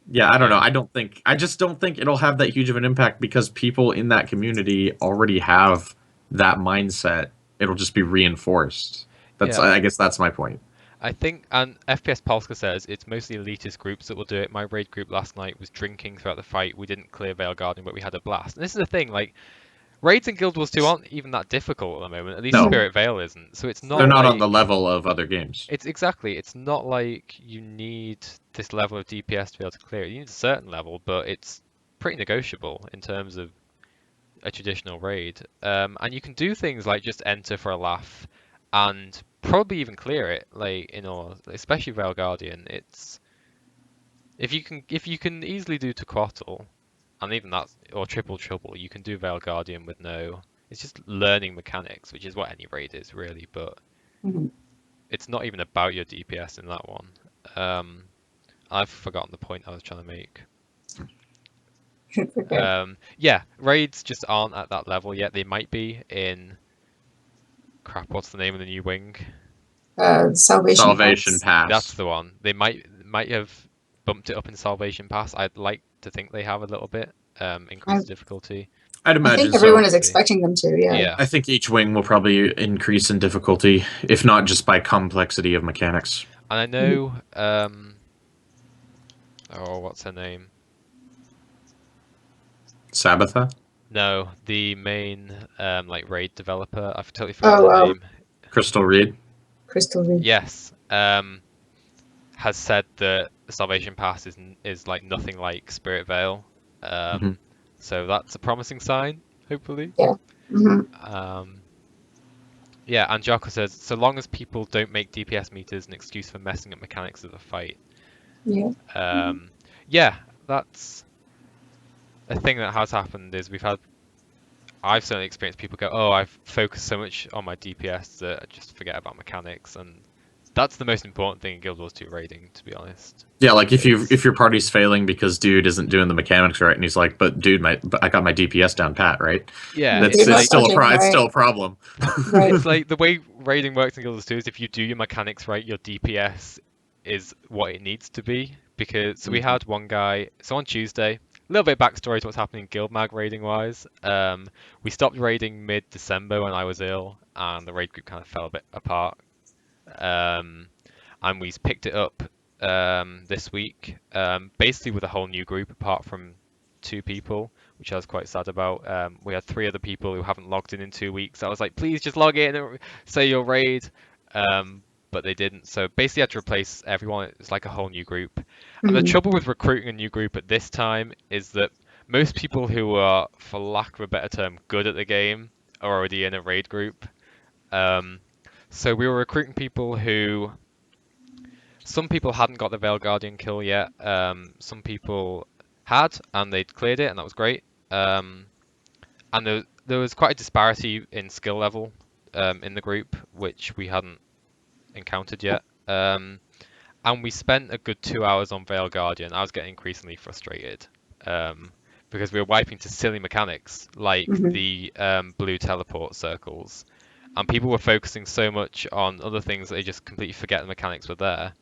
yeah, I don't know. I just don't think it'll have that huge of an impact because people in that community already have that mindset. It'll just be reinforced. I guess that's my point. I think, and FPS Polska says it's mostly elitist groups that will do it. My raid group last night was drinking throughout the fight. We didn't clear Veil Guardian, but we had a blast. And this is the thing, like, raids in Guild Wars 2 aren't even that difficult at the moment. At least Spirit Veil isn't. So it's not. They're not on the level of other games. It's not like you need this level of DPS to be able to clear it. You need a certain level, but it's pretty negotiable in terms of a traditional raid. And you can do things like just enter for a laugh and probably even clear it, like especially Veil Guardian. It's if you can easily do Tequatl, and even that, or Triple Trouble, you can do Veil Guardian with no. It's just learning mechanics, which is what any raid is really, but it's not even about your DPS in that one. I've forgotten the point I was trying to make. Yeah, raids just aren't at that level yet. They might be in. Crap, what's the name of the new wing? Salvation Pass. That's the one. They might have bumped it up in Salvation Pass. I'd like to think they have a little bit. increase the difficulty. I'd imagine I think everyone so. is expecting them to, yeah. Yeah. I think each wing will probably increase in difficulty, if not just by complexity of mechanics. And I know, oh, what's her name? Sabbatha? No, the main like raid developer. I've totally forgotten her name. Crystal Reed? Crystal Reed. Yes, has said that the Salvation Pass is like nothing like Spirit Veil. So that's a promising sign, hopefully. Yeah. Mm-hmm. Yeah, and Jocko says, so long as people don't make DPS meters an excuse for messing up mechanics of the fight. Yeah. Yeah, that's a thing that has happened. Is I've certainly experienced people go, oh, I've focused so much on my DPS that I just forget about mechanics, and that's the most important thing in Guild Wars 2 raiding, to be honest. Yeah, like if your party's failing because dude isn't doing the mechanics right, and he's like, but dude, I got my DPS down pat, right? Yeah, it's still a problem. Right. It's like the way raiding works in Guild Wars 2 is if you do your mechanics right, your DPS is what it needs to be. Because we had one guy, so on Tuesday, a little bit of backstory to what's happening in GuildMag raiding wise. We stopped raiding mid-December when I was ill, and the raid group kind of fell a bit apart. And we picked it up this week, basically with a whole new group apart from 2 people, which I was quite sad about. We had 3 other people who haven't logged in 2 weeks. I was like, please just log in and say your raid. But they didn't. So basically I had to replace everyone. It's like a whole new group. And the trouble with recruiting a new group at this time is that most people who are, for lack of a better term, good at the game are already in a raid group. So we were recruiting people who... Some people hadn't got the Veil Guardian kill yet. Some people had, and they'd cleared it, and that was great. And there was quite a disparity in skill level in the group, which we hadn't encountered yet. And we spent a good 2 hours on Veil Guardian. I was getting increasingly frustrated because we were wiping to silly mechanics like the blue teleport circles. And people were focusing so much on other things that they just completely forget the mechanics were there.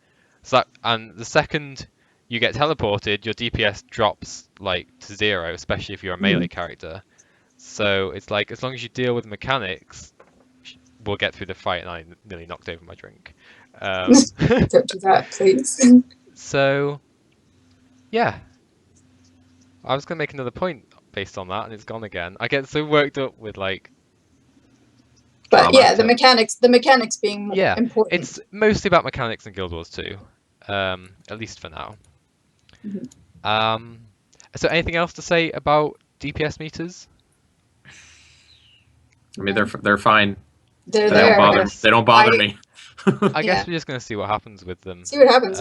So and the second you get teleported, your DPS drops like to 0, especially if you're a melee character. So it's like, as long as you deal with mechanics, we'll get through the fight. And I nearly knocked over my drink. Don't do that, please. So, yeah. I was going to make another point based on that, and it's gone again. I get so worked up with, like... But yeah, the mechanics being important. It's mostly about mechanics in Guild Wars 2, at least for now. So anything else to say about DPS meters? I mean, they're fine. They don't bother me. I guess we're just going to see what happens with them. See what happens.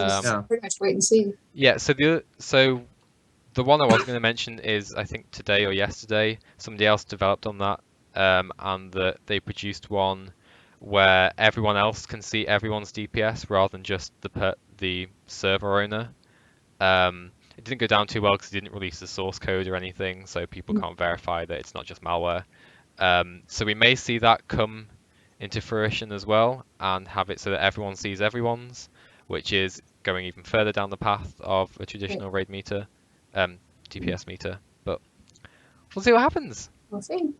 Pretty much wait and see. Yeah. So the one I was going to mention is, I think today or yesterday, somebody else developed on that, and they produced one where everyone else can see everyone's DPS rather than just the server owner. It didn't go down too well because it didn't release the source code or anything, so people can't verify that it's not just malware. So we may see that come into fruition as well, and have it so that everyone sees everyone's, which is going even further down the path of a traditional raid meter, DPS meter. But we'll see what happens. We'll see.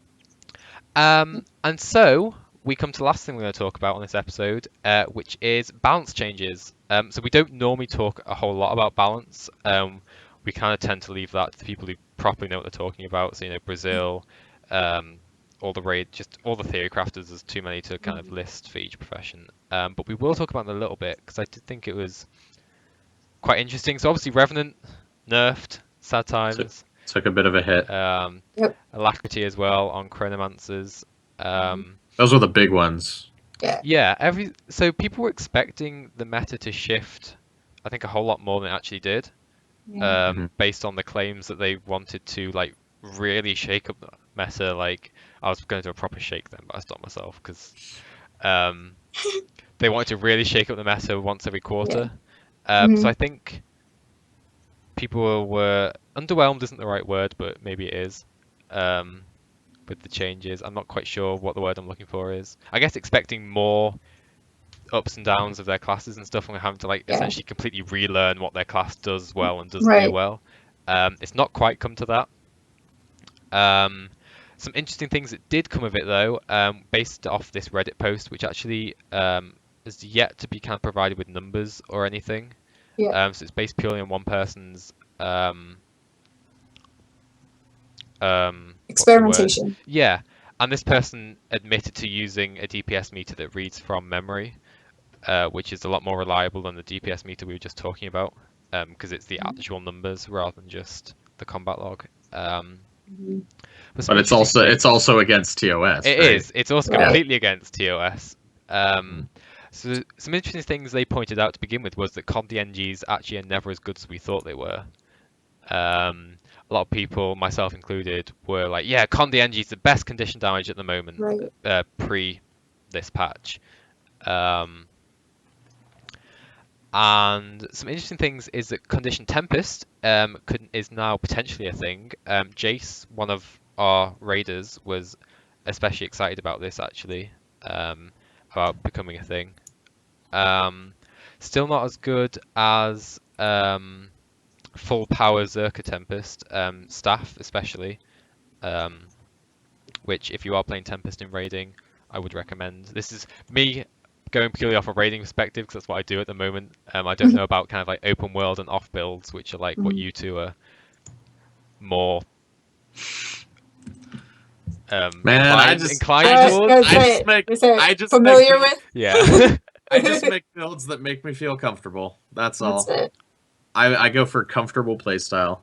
And so we come to the last thing we're going to talk about on this episode, which is balance changes. So we don't normally talk a whole lot about balance. We kind of tend to leave that to the people who properly know what they're talking about. So, Brazil, all the theory crafters. There's too many to kind of list for each profession. But we will talk about it a little bit because I did think it was quite interesting. So obviously Revenant nerfed, sad times. Took a bit of a hit. Alacrity as well on Chronomancers. Those were the big ones. Yeah. So people were expecting the meta to shift, I think, a whole lot more than it actually did. Based on the claims that they wanted to like really shake up the meta. Like, I was going to do a proper shake then, but I stopped myself because they wanted to really shake up the meta once every quarter. So I think people were underwhelmed isn't the right word, but maybe it is, with the changes. I'm not quite sure what the word I'm looking for is. I guess expecting more ups and downs of their classes and stuff, and having to essentially completely relearn what their class does well and doesn't do well. It's not quite come to that. Some interesting things that did come of it though, based off this Reddit post, which actually is yet to be kind of provided with numbers or anything. Yeah. So it's based purely on one person's what's the word? Experimentation. Yeah, and this person admitted to using a DPS meter that reads from memory, which is a lot more reliable than the DPS meter we were just talking about, because it's the actual numbers rather than just the combat log. Mhm. But But it's also against TOS. It right? is. It's also Right. completely against TOS. So some interesting things they pointed out to begin with was that ConDNGs actually are never as good as we thought they were. A lot of people, myself included, were like, "Yeah, ConDNG is the best condition damage at the moment, Right. pre this patch." And some interesting things is that Condition Tempest is now potentially a thing. Jace, one of our raiders, was especially excited about this actually, about becoming a thing. Still not as good as full power Zerka Tempest, staff especially, which if you are playing Tempest in raiding, I would recommend. This is me going purely off a raiding perspective because that's what I do at the moment. I don't know about kind of like open world and off builds, which are like what you two are more Man, inclined towards. I just familiar make, with. Yeah. I just make builds that make me feel comfortable. That's all. That's it. I go for comfortable playstyle.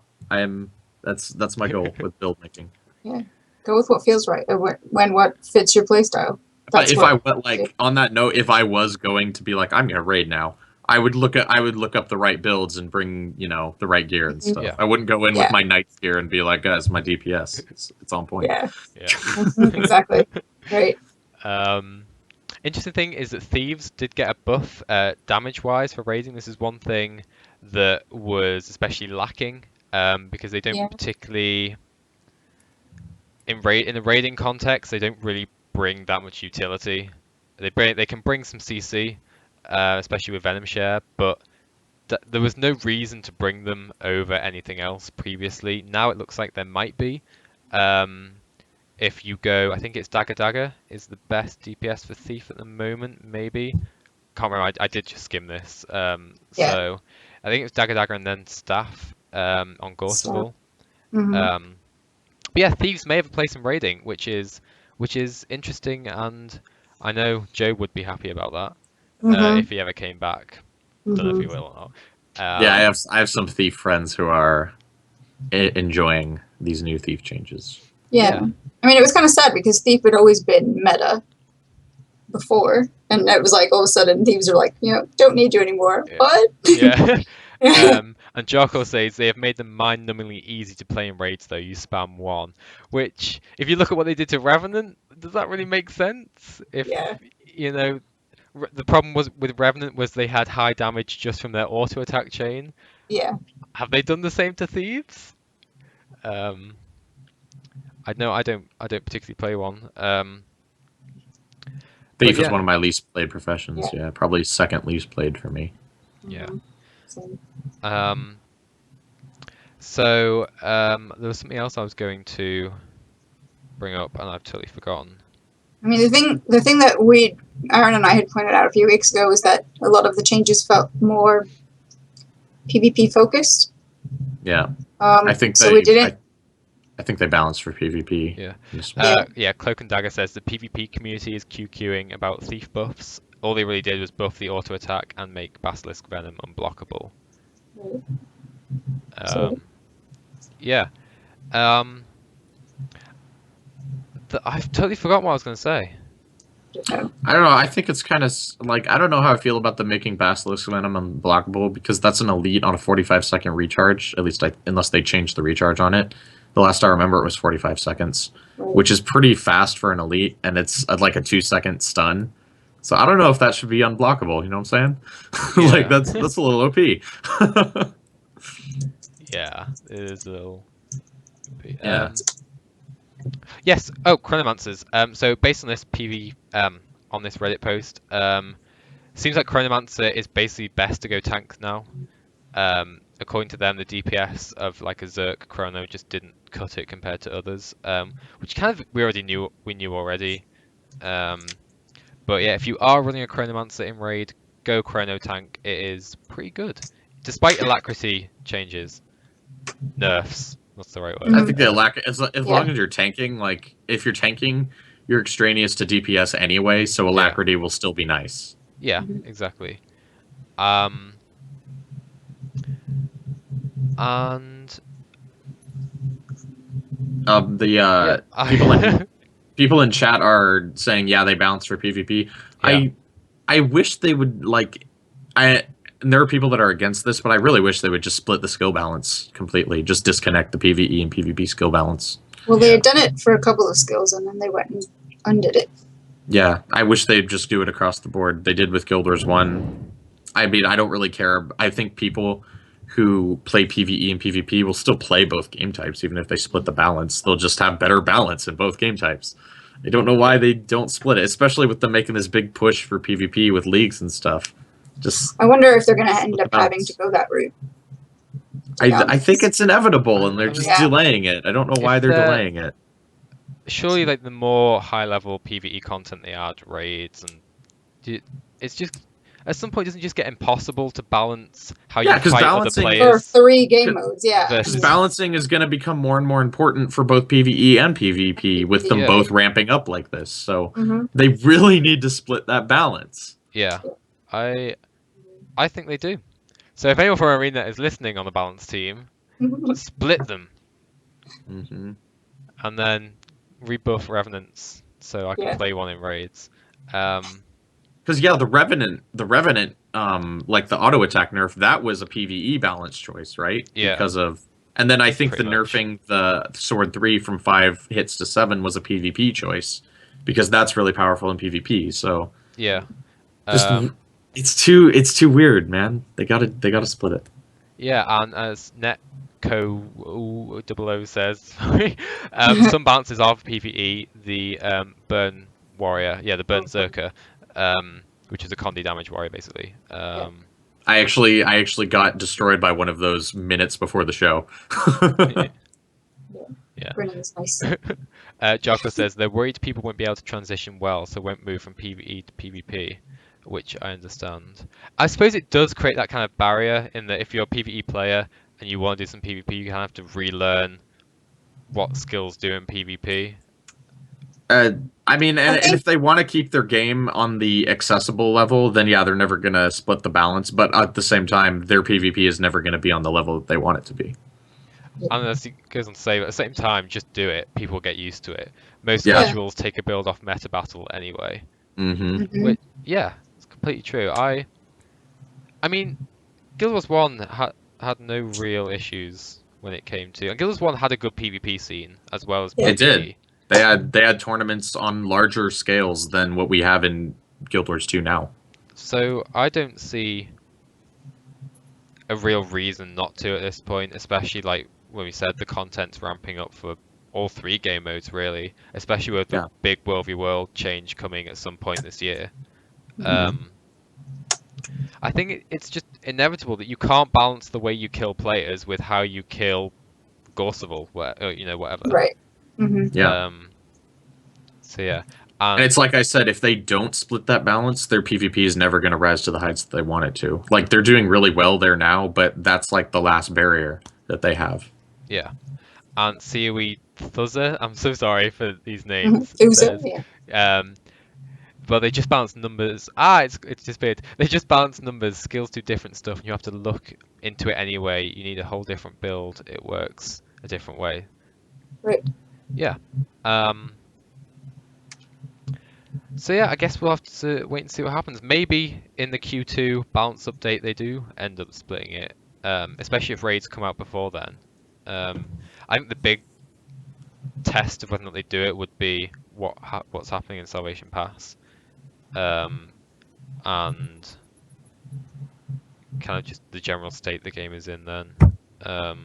That's my goal with build making. Yeah. Go with what feels right, and when what fits your playstyle. But if I went on that note, if I was going to be like, I'm gonna raid now, I would look up the right builds and bring, the right gear and stuff. Yeah. I wouldn't go in with my knight's gear and be like, guys, my DPS, it's on point. Yeah. Yeah. Exactly. Right. Interesting thing is that thieves did get a buff damage wise for raiding. This is one thing that was especially lacking, because they don't particularly in the raiding context, they don't really bring that much utility. They can bring some CC, especially with Venom Share, but there was no reason to bring them over anything else previously. Now it looks like there might be. If you go, I think it's Dagger is the best DPS for Thief at the moment, maybe. Can't remember, I did just skim this. So I think it was Dagger and then Staff on Gorseval. But yeah, Thieves may have a place in raiding, which is interesting, and I know Joe would be happy about that if he ever came back. Don't know if he will or not. Yeah, I have some Thief friends who are enjoying these new Thief changes. Yeah. I mean, it was kind of sad because Thief had always been meta before, and it was like all of a sudden Thieves are like, don't need you anymore. Yeah. What? Yeah. And Jocko says they have made them mind-numbingly easy to play in raids, though. You spam 1, which, if you look at what they did to Revenant, does that really make sense? If the problem with Revenant was they had high damage just from their auto attack chain. Yeah. Have they done the same to Thieves? I know I don't particularly play one. Thief is one of my least played professions. Yeah, probably second least played for me. Yeah. So there was something else I was going to bring up, and I've totally forgotten. I mean, the thing that Aaron and I had pointed out a few weeks ago was that a lot of the changes felt more PvP focused. Yeah, I think so. We didn't. I think they balanced for PvP. Yeah. Cloak and Dagger says the PvP community is QQing about Thief buffs. All they really did was buff the auto attack and make Basilisk Venom unblockable. Yeah. I've totally forgotten what I was going to say. I don't know. I think it's kind of like, I don't know how I feel about them making Basilisk Venom unblockable, because that's an elite on a 45-second recharge, at least unless they change the recharge on it. The last I remember, it was 45 seconds, which is pretty fast for an elite, and it's like a 2-second stun. So I don't know if that should be unblockable. You know what I'm saying? Yeah. Like that's a little OP. Yeah, it is a little OP. Yeah. Yes. Oh, Chronomancers. So based on this on this Reddit post, seems like Chronomancer is basically best to go tank now. According to them, the DPS of like a Zerk Chrono just didn't undercut it compared to others, which kind of we knew already. But yeah, if you are running a Chronomancer in raid, go Chrono Tank. It is pretty good, despite alacrity changes, nerfs. That's the right word. I think as long as you're tanking, like if you're tanking, you're extraneous to DPS anyway, so alacrity will still be nice. Yeah, exactly. And people in chat are saying they bounce for PvP. Yeah. I wish they would and there are people that are against this, but I really wish they would just split the skill balance completely. Just disconnect the PvE and PvP skill balance. Well, they had done it for a couple of skills, and then they went and undid it. Yeah, I wish they'd just do it across the board. They did with Guild Wars 1. I mean, I don't really care. I think people who play PvE and PvP will still play both game types, even if they split the balance. They'll just have better balance in both game types. I don't know why they don't split it, especially with them making this big push for PvP with leagues and stuff. I wonder if they're going to end up having to go that route. I think it's inevitable, and they're just delaying it. I don't know why they're delaying it. Surely, like the more high-level PvE content they add, raids, and it's just at some point doesn't it just get impossible to balance how you fight other players? For 3 game modes, Because balancing is going to become more and more important for both PvE and PvP, with them both ramping up like this. So they really need to split that balance. Yeah, I think they do. So if anyone from ArenaNet is listening on the balance team, split them, and then rebuff Revenants so I can play one in raids. Because the Revenant, like the auto attack nerf, that was a PvE balance choice, right? Yeah. And then I think nerfing the Sword 3 from 5 hits to 7 was a PvP choice, because that's really powerful in PvP. So yeah, it's too weird, man. They gotta split it. Yeah, and as Netco00 says, some balances are for PvE. The Burn Warrior, the Burn Zerker, which is a Condi damage warrior, basically. I actually got destroyed by one of those minutes before the show. Yeah. Is nice. Jocko says they're worried people won't be able to transition well, so won't move from PvE to PvP, which I understand. I suppose it does create that kind of barrier in that if you're a PvE player and you want to do some PvP, you kind of have to relearn what skills do in PvP. I mean, and if they want to keep their game on the accessible level, then they're never going to split the balance. But at the same time, their PvP is never going to be on the level that they want it to be. And as he goes on to say, but at the same time, just do it. People will get used to it. Most casuals take a build off meta battle anyway. Which, it's completely true. I mean, Guild Wars 1 had no real issues when it came to... And Guild Wars 1 had a good PvP scene as well as PvE. It did. They had tournaments on larger scales than what we have in Guild Wars 2 now. So I don't see a real reason not to at this point, especially like when we said the content's ramping up for all 3 game modes, really, especially with the big World v World change coming at some point this year. I think it's just inevitable that you can't balance the way you kill players with how you kill Gorseval, whatever. Right. So yeah. And it's like I said, if they don't split that balance, their PvP is never going to rise to the heights that they want it to. Like, they're doing really well there now, but that's like the last barrier that they have. Yeah. And COE Thuzzer, I'm so sorry for these names. But they just balance numbers. It's disappeared. They just balance numbers. Skills do different stuff, and you have to look into it anyway. You need a whole different build. It works a different way. Right. Yeah. So yeah, I guess we'll have to wait and see what happens. Maybe in the Q2 balance update they do end up splitting it, especially if raids come out before then. I think the big test of whether or not they do it would be what's happening in Salvation Pass, and kind of just the general state the game is in then. But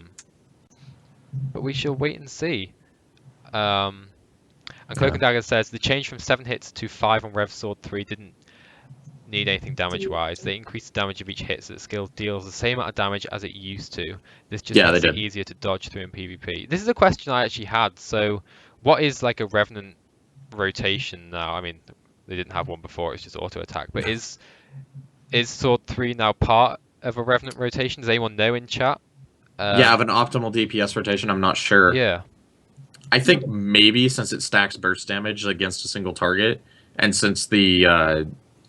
we shall wait and see. And Cloak and Dagger says the change from 7 hits to 5 on Rev Sword 3 didn't need anything damage-wise. They increase the damage of each hit so the skill deals the same amount of damage as it used to. This just Yeah, makes they it did. easier to dodge through in PvP. This is a question I actually had. So, what is like a Revenant Rotation now? I mean, they didn't have one before. It's just auto attack. But is Sword 3 now part of a Revenant Rotation? Does anyone know in chat? Yeah, of an optimal DPS rotation, I'm not sure. Yeah. I think maybe since it stacks burst damage against a single target, and since the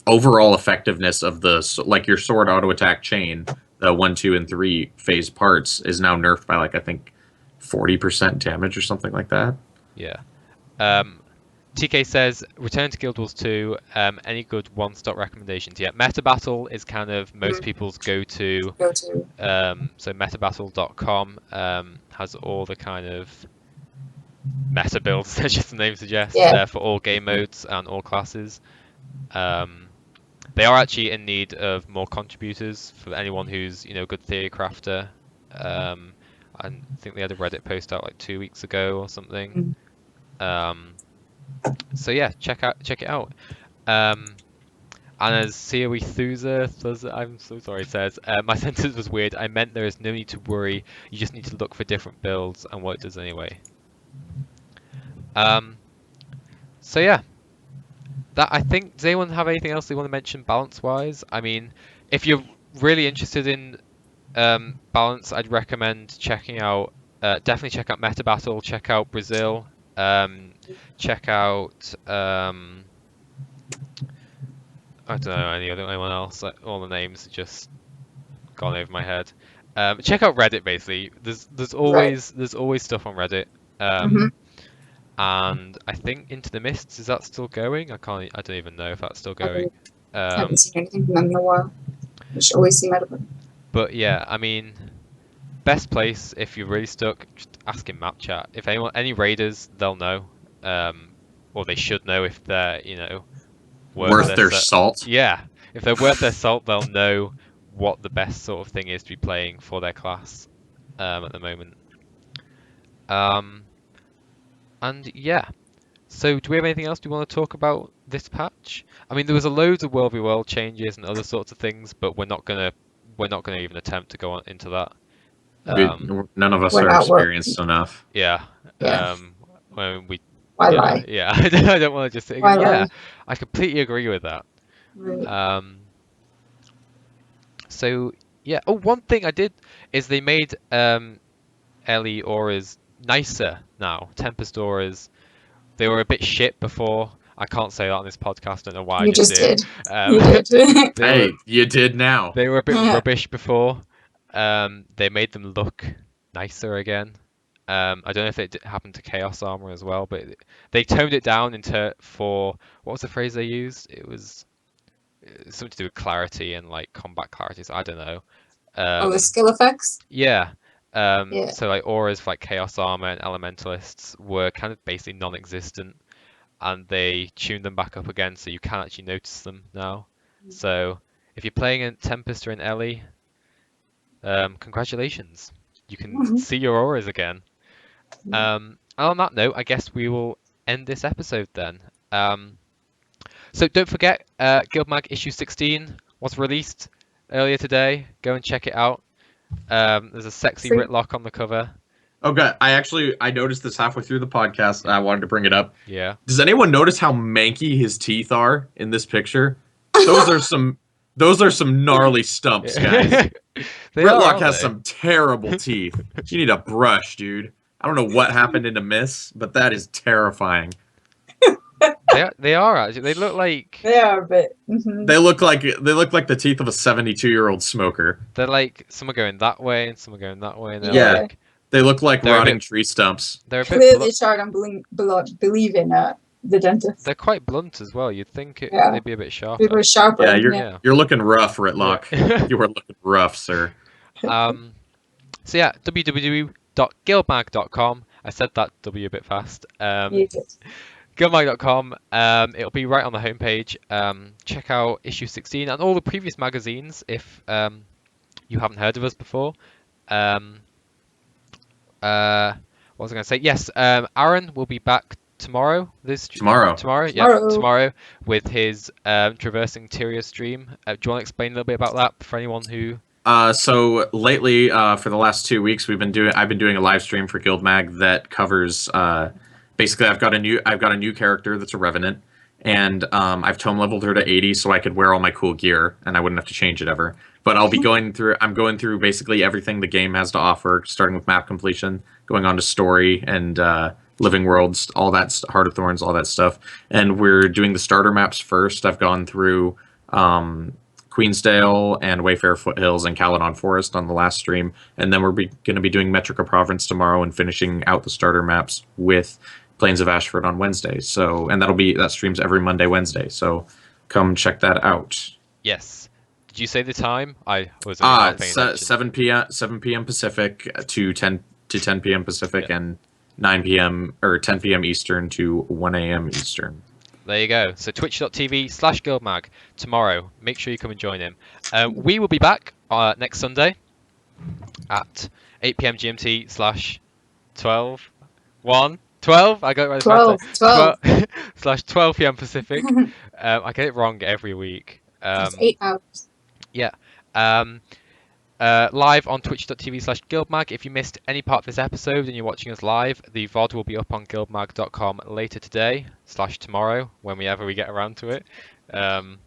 overall effectiveness of the like your sword auto attack chain, the 1, 2, and 3 phase parts is now nerfed by like I think 40% damage or something like that. Yeah. TK says, return to Guild Wars 2. Any good one-stop recommendations? Yeah, Meta Battle is kind of most people's go-to. So metabattle.com has all the kind of meta builds, as just the name suggests, for all game modes and all classes. They are actually in need of more contributors for anyone who's, you know, a good theory crafter. I think they had a Reddit post out like 2 weeks ago or something. So yeah, check it out. And as Siawi Thuza, I'm so sorry, says, my sentence was weird. I meant there is no need to worry. You just need to look for different builds and what it does anyway. So yeah, that I think. Does anyone have anything else they want to mention balance-wise? I mean, if you're really interested in balance, I'd recommend checking out. Definitely check out Meta Battle. Check out Brazil. Check out. I don't know anyone else. All the names are just gone over my head. Check out Reddit. Basically, there's always stuff on Reddit. And I think Into the Mists, is that still going? I don't even know if that's still going. I haven't seen anything from them in a while. I should always see Meta. But yeah, I mean, best place if you're really stuck, just ask in map chat. If any raiders, they'll know, or they should know if they're, you know, worth their salt. Yeah, if they're worth their salt, they'll know what the best sort of thing is to be playing for their class at the moment. And yeah, so do we have anything else we want to talk about this patch? I mean, there was a loads of World v World changes and other sorts of things, but we're not gonna even attempt to go on into that. None of us are experienced enough. Yeah. When we. Why lie? Yeah. I don't want to just say. Yeah, I completely agree with that. Right. So yeah. Oh, one thing I did is they made Ellie auras nicer now. Tempest auras. They were a bit shit before. I can't say that on this podcast. I don't know why. You just did. You did. Hey, you did now. They were a bit rubbish before. They made them look nicer again. I don't know if it happened to Chaos Armor as well, but they toned it down for what was the phrase they used? It was something to do with clarity and like combat clarity. So I don't know. The skill effects. Yeah. So like auras for like Chaos Armor and Elementalists were kind of basically non-existent, and they tuned them back up again so you can actually notice them now. So if you're playing in Tempest or in Ellie, congratulations, you can see your auras again. And on that note, I guess we will end this episode then. So don't forget, GuildMag issue 16 was released earlier today. Go and check it out. There's a sexy Ritlock on the cover. Oh god, I noticed this halfway through the podcast. I wanted to bring it up. Yeah. Does anyone notice how manky his teeth are in this picture? Those are some gnarly stumps, guys. Ritlock has some terrible teeth. You need a brush, dude. I don't know what happened in the miss, but that is terrifying. They are actually. They look like. They are a bit. They look like the teeth of a 72-year-old smoker. They're like some are going that way and some are going that way. And Yeah. They look like rotting tree stumps. They're a bit clearly starting to believe in the dentist. They're quite blunt as well. You'd think they'd be a bit sharper. They were sharper. Yeah, you're looking rough, Ritlock. Yeah. You are looking rough, sir. So yeah, www.guildmag.com. I said that W a bit fast. You did. GuildMag.com. It'll be right on the homepage. Check out issue 16 and all the previous magazines if you haven't heard of us before. What was I going to say? Yes, Aaron will be back tomorrow. Tomorrow. Tomorrow with his traversing Tyria stream. Do you want to explain a little bit about that for anyone who? So lately, for the last 2 weeks, I've been doing a live stream for GuildMag that covers. Basically, I've got a new character that's a Revenant, and I've tome leveled her to 80 so I could wear all my cool gear and I wouldn't have to change it ever. But I'm going through basically everything the game has to offer, starting with map completion, going on to story and living worlds, all that, Heart of Thorns, all that stuff. And we're doing the starter maps first. I've gone through Queensdale and Wayfarer Foothills and Caledon Forest on the last stream, and then we're going to be doing Metrica Province tomorrow and finishing out the starter maps with Plains of Ashford on Wednesday. So, and that streams every Monday, Wednesday. So, come check that out. Yes. Did you say the time? I was not paying attention. 7 p.m. Pacific to 10 p.m. Pacific, and 9 p.m. or 10 p.m. Eastern to 1 a.m. Eastern. There you go. So twitch.tv/GuildMag tomorrow. Make sure you come and join him. We will be back next Sunday at 8 p.m. GMT /12. 12? I got it right. 12. /12 p.m. Pacific. I get it wrong every week. It's 8 hours. Yeah. Live on twitch.tv/GuildMag. If you missed any part of this episode and you're watching us live, the VOD will be up on guildmag.com later today /tomorrow, whenever we get around to it.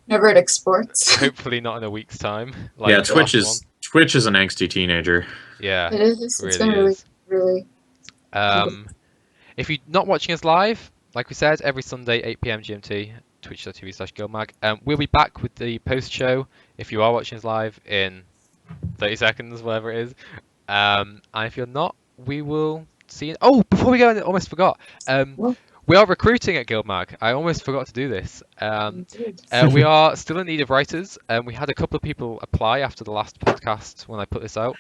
Never it exports. Hopefully not in a week's time. Yeah, Twitch is an angsty teenager. Yeah, it is. It's been really. If you're not watching us live, like we said, every Sunday 8 p.m. GMT, twitch.tv/GuildMag. We'll be back with the post show if you are watching us live in 30 seconds, whatever it is. And if you're not, we will see you. Oh, before we go, I almost forgot. We are recruiting at GuildMag. I almost forgot to do this. We are still in need of writers. We had a couple of people apply after the last podcast when I put this out.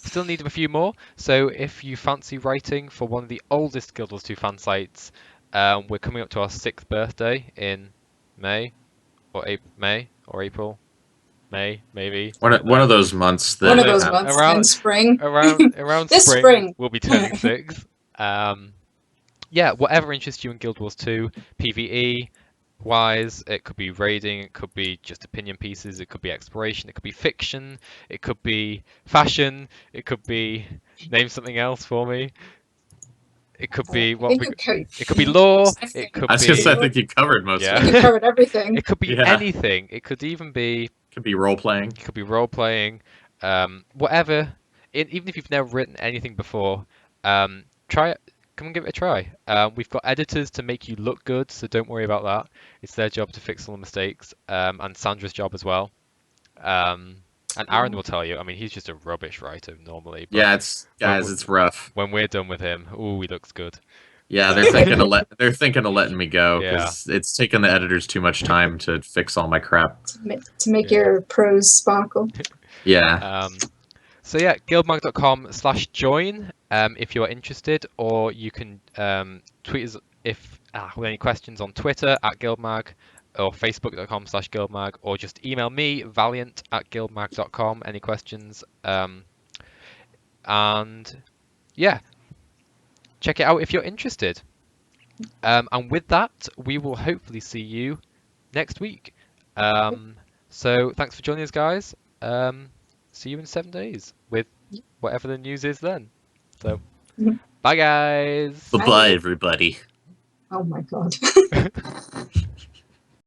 Still in need of a few more. So if you fancy writing for one of the oldest Guild Wars 2 fan sites, we're coming up to our 6th birthday in May or April. May, maybe. One of those months. One of those months in spring. Around this spring. We'll be turning 6. Yeah, whatever interests you in Guild Wars 2, PvE wise, it could be raiding, it could be just opinion pieces, it could be exploration, it could be fiction, it could be fashion, it could be name something else for me. It could be it could be lore. It could I was gonna say, I think you covered most of it. You covered everything. It could be anything. It could even be. Could be role playing. It could be role playing. Whatever. Even if you've never written anything before, try it. Come and give it a try. We've got editors to make you look good, so don't worry about that. It's their job to fix all the mistakes, and Sandra's job as well. And Aaron will tell you. I mean, he's just a rubbish writer normally. But yeah, it's rough. When we're done with him, he looks good. Yeah, they're thinking of letting me go because it's taken the editors too much time to fix all my crap. To make your prose sparkle. Yeah. So yeah, guildmag.com/join if you're interested, or you can tweet us with any questions on Twitter @guildmag, or facebook.com/guildmag, or just email me valiant@guildmag.com any questions. And yeah, check it out if you're interested. And with that, we will hopefully see you next week. So thanks for joining us, guys. See you in 7 days with whatever the news is then. So bye, guys. Bye, everybody. Oh my god.